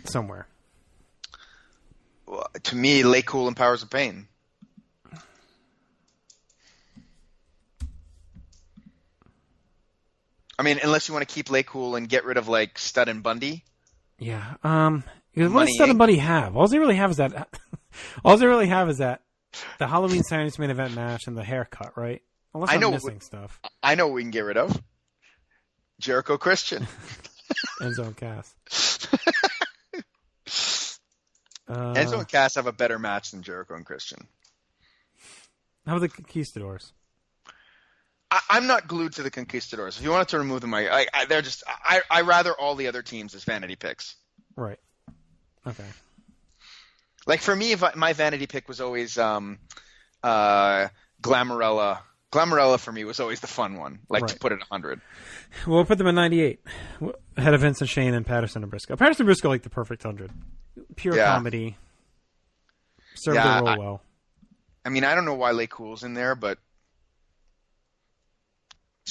somewhere. Well, to me, Lake Cool and Powers of Pain. I mean, unless you want to keep Lake Cool and get rid of like Stud and Bundy. Yeah. What does Stud and Bundy have? All they really have is that. All they really have is that the Halloween Science main event match and the haircut, right? Unless I'm missing stuff. I know what we can get rid of. Jericho Christian. Enzo and Cass. Enzo and Cass have a better match than Jericho and Christian. How about the Conquistadors? I'm not glued to the Conquistadors. If you wanted to remove them, they're just. I rather all the other teams as vanity picks. Right. Okay. Like for me, my vanity pick was always Glamarella. Glamarella for me was always the fun one. Like to put it 100. We'll put them at 98. Ahead of Vincent Shane and Patterson and Briscoe. Patterson and Briscoe like the perfect 100. Pure comedy. Served their role well. I mean, I don't know why Lake Cool's in there, but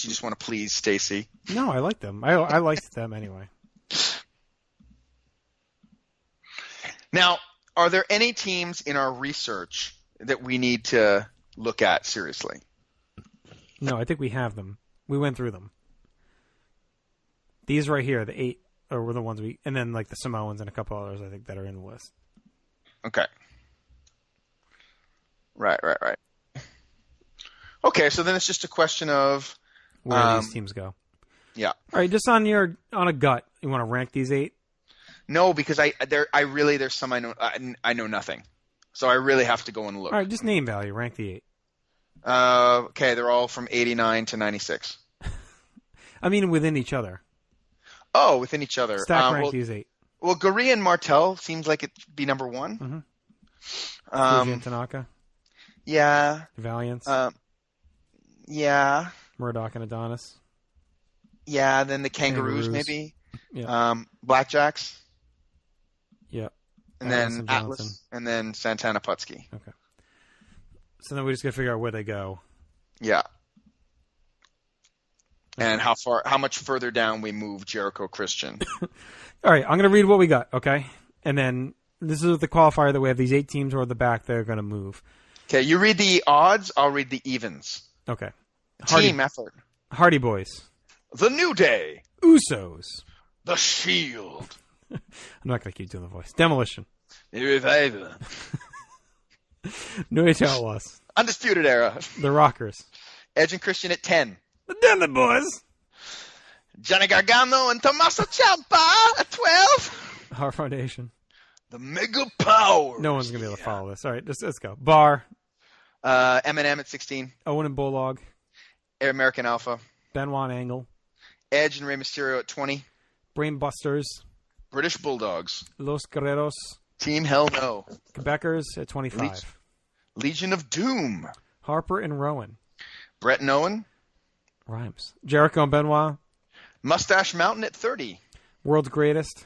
you just want to please Stacy. No, I like them. I liked them anyway. Now, are there any teams in our research that we need to look at seriously? No, I think we have them. We went through them. These right here, the 8, were the ones and then like the Samoans and a couple others, I think, that are in the list. Okay. Right. Okay, so then it's just a question of where these teams go. Yeah. All right, just on a gut, you want to rank these 8? No, because there's some I know nothing, so I really have to go and look. All right, just name value. Rank the 8. Okay, they're all from 89 to 96. I mean, within each other. Oh, within each other. Stack rank these 8. Well, Guri and Martel seems like it'd be number 1. Mm-hmm. Tanaka. Yeah. Valiance. Yeah. Murdoch and Adonis. Yeah, then the Kangaroos. Maybe. Yeah. Blackjacks. Yep. And then Atlas, and then Santana Putski. Okay. So then we just got to figure out where they go. Yeah. And how much further down we move Jericho Christian. All right, I'm going to read what we got, okay? And then this is the qualifier that we have these 8 teams toward the back that are going to move. Okay, you read the odds, I'll read the evens. Okay. Team effort. Hardy Boys. The New Day. Usos. The Shield. I'm not going to keep doing the voice. Demolition. The Revival. New Age Outlaws. Undisputed Era. The Rockers. Edge and Christian at 10. The Denver Boys. Johnny Gargano and Tommaso Ciampa at 12. Our Foundation. The Mega Power. No one's going to be able to follow this. All right, let's go. Bar. Eminem at 16. Owen and Bulldog. American Alpha. Benoit and Angle. Edge and Rey Mysterio at 20. Brainbusters. British Bulldogs. Los Guerreros. Team Hell No. Quebecers at 25. Legion of Doom. Harper and Rowan. Brett and Owen. Rhymes. Jericho and Benoit. Mustache Mountain at 30. World's Greatest.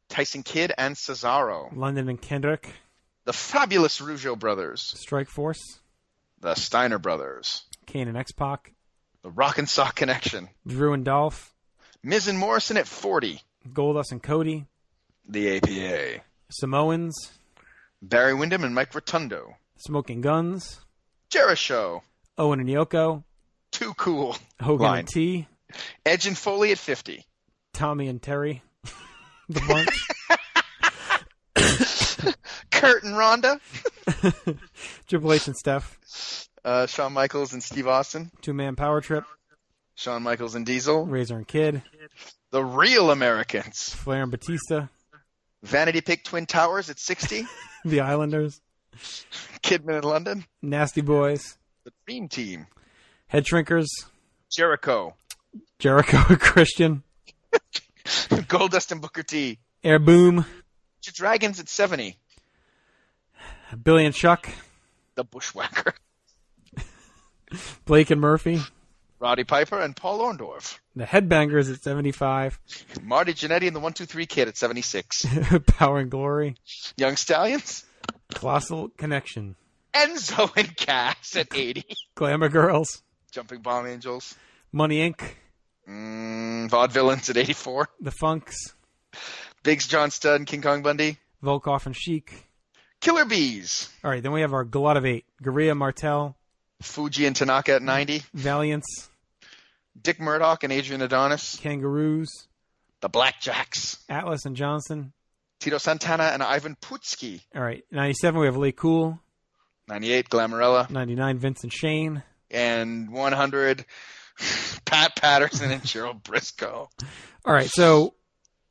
Tyson Kidd and Cesaro. London and Kendrick. The Fabulous Rougeau Brothers. Strike Force. The Steiner Brothers. Kane and X-Pac. The Rock and Sock Connection. Drew and Dolph. Miz and Morrison at 40. Goldust and Cody. The APA. Samoans. Barry Windham and Mike Rotundo. Smoking Guns. Jericho. Owen and Yoko. Too Cool. Hogan and T. Edge and Foley at 50. Tommy and Terry. The Bunch. Kurt and Rhonda. Triple H and Steph. Shawn Michaels and Steve Austin. 2-man Power Trip. Shawn Michaels and Diesel. Razor and Kid. The Real Americans. Flair and Batista. Vanity Pick Twin Towers at 60. The Islanders. Kidman in London. Nasty Boys. The Dream Team. Head Shrinkers. Jericho. Jericho and Christian. Goldust and Booker T. Air Boom. Dragons at 70. Billy and Chuck. The Bushwhacker. Blake and Murphy. Roddy Piper and Paul Orndorff. The Headbangers at 75. Marty Jannetty and the 1-2-3 Kid at 76. Power and Glory. Young Stallions. Colossal Connection. Enzo and Cass at 80. Glamour Girls. Jumping Bomb Angels. Money Inc. Vaudevillains at 84. The Funks. Biggs, John Studd, and King Kong Bundy. Volkov and Sheik. Killer Bees. All right, then we have our glut of 8. Gorilla Martel. Fuji and Tanaka at 90. Valiants. Dick Murdoch and Adrian Adonis. Kangaroos. The Blackjacks. Atlas and Johnson. Tito Santana and Ivan Putski. All right, 97 we have Lee Cool. 98, Glamorella. 99, Vincent Shane. And 100, Pat Patterson and Gerald Briscoe. All right, so,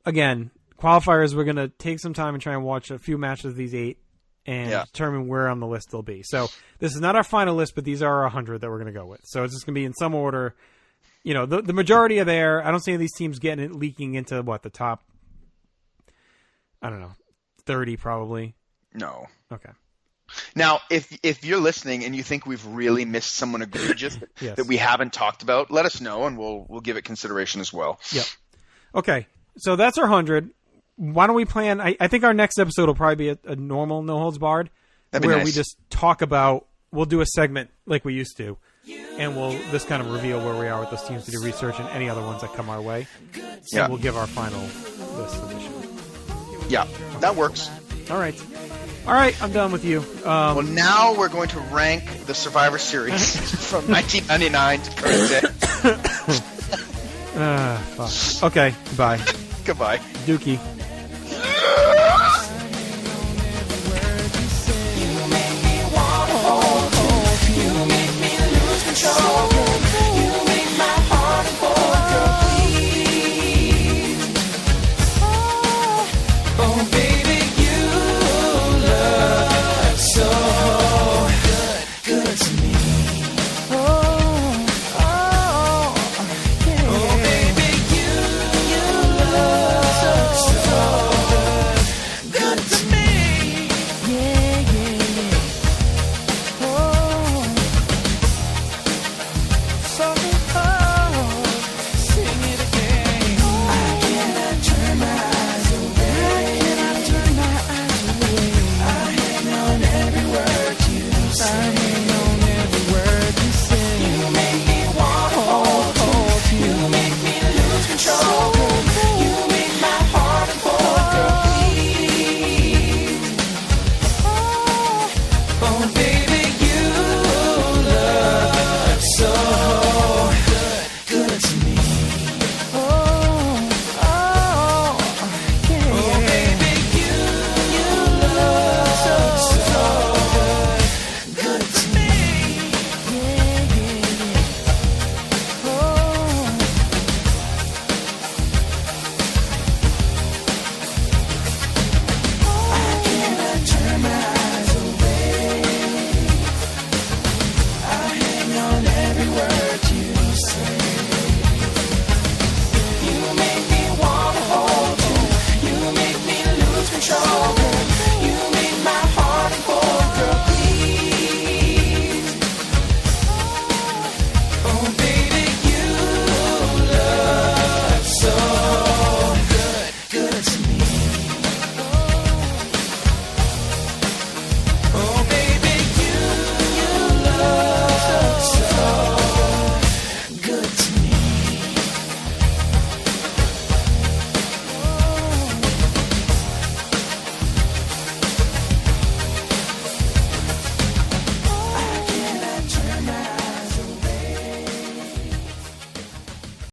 again, qualifiers, we're going to take some time and try and watch a few matches of these 8 and determine where on the list they'll be. So this is not our final list, but these are our 100 that we're going to go with. So it's just going to be in some order. You know, the majority are there. I don't see any of these teams getting it leaking into, the top, I don't know, 30 probably. No. Okay. Now, if you're listening and you think we've really missed someone egregious Yes. that we haven't talked about, let us know and we'll give it consideration as well. Yep. Okay, so that's our 100. Why don't we plan? I think our next episode will probably be a normal No Holds Barred, That'd be where nice. we just talk about. We'll do a segment like we used to, and we'll just kind of reveal where we are with those teams to do research and any other ones that come our way. So Yeah. we'll give our final list edition. Yeah, that works. All right, I'm done with you. Well, now we're going to rank the Survivor Series from 1999 to current day. Fuck. Okay, goodbye. Goodbye. Dookie.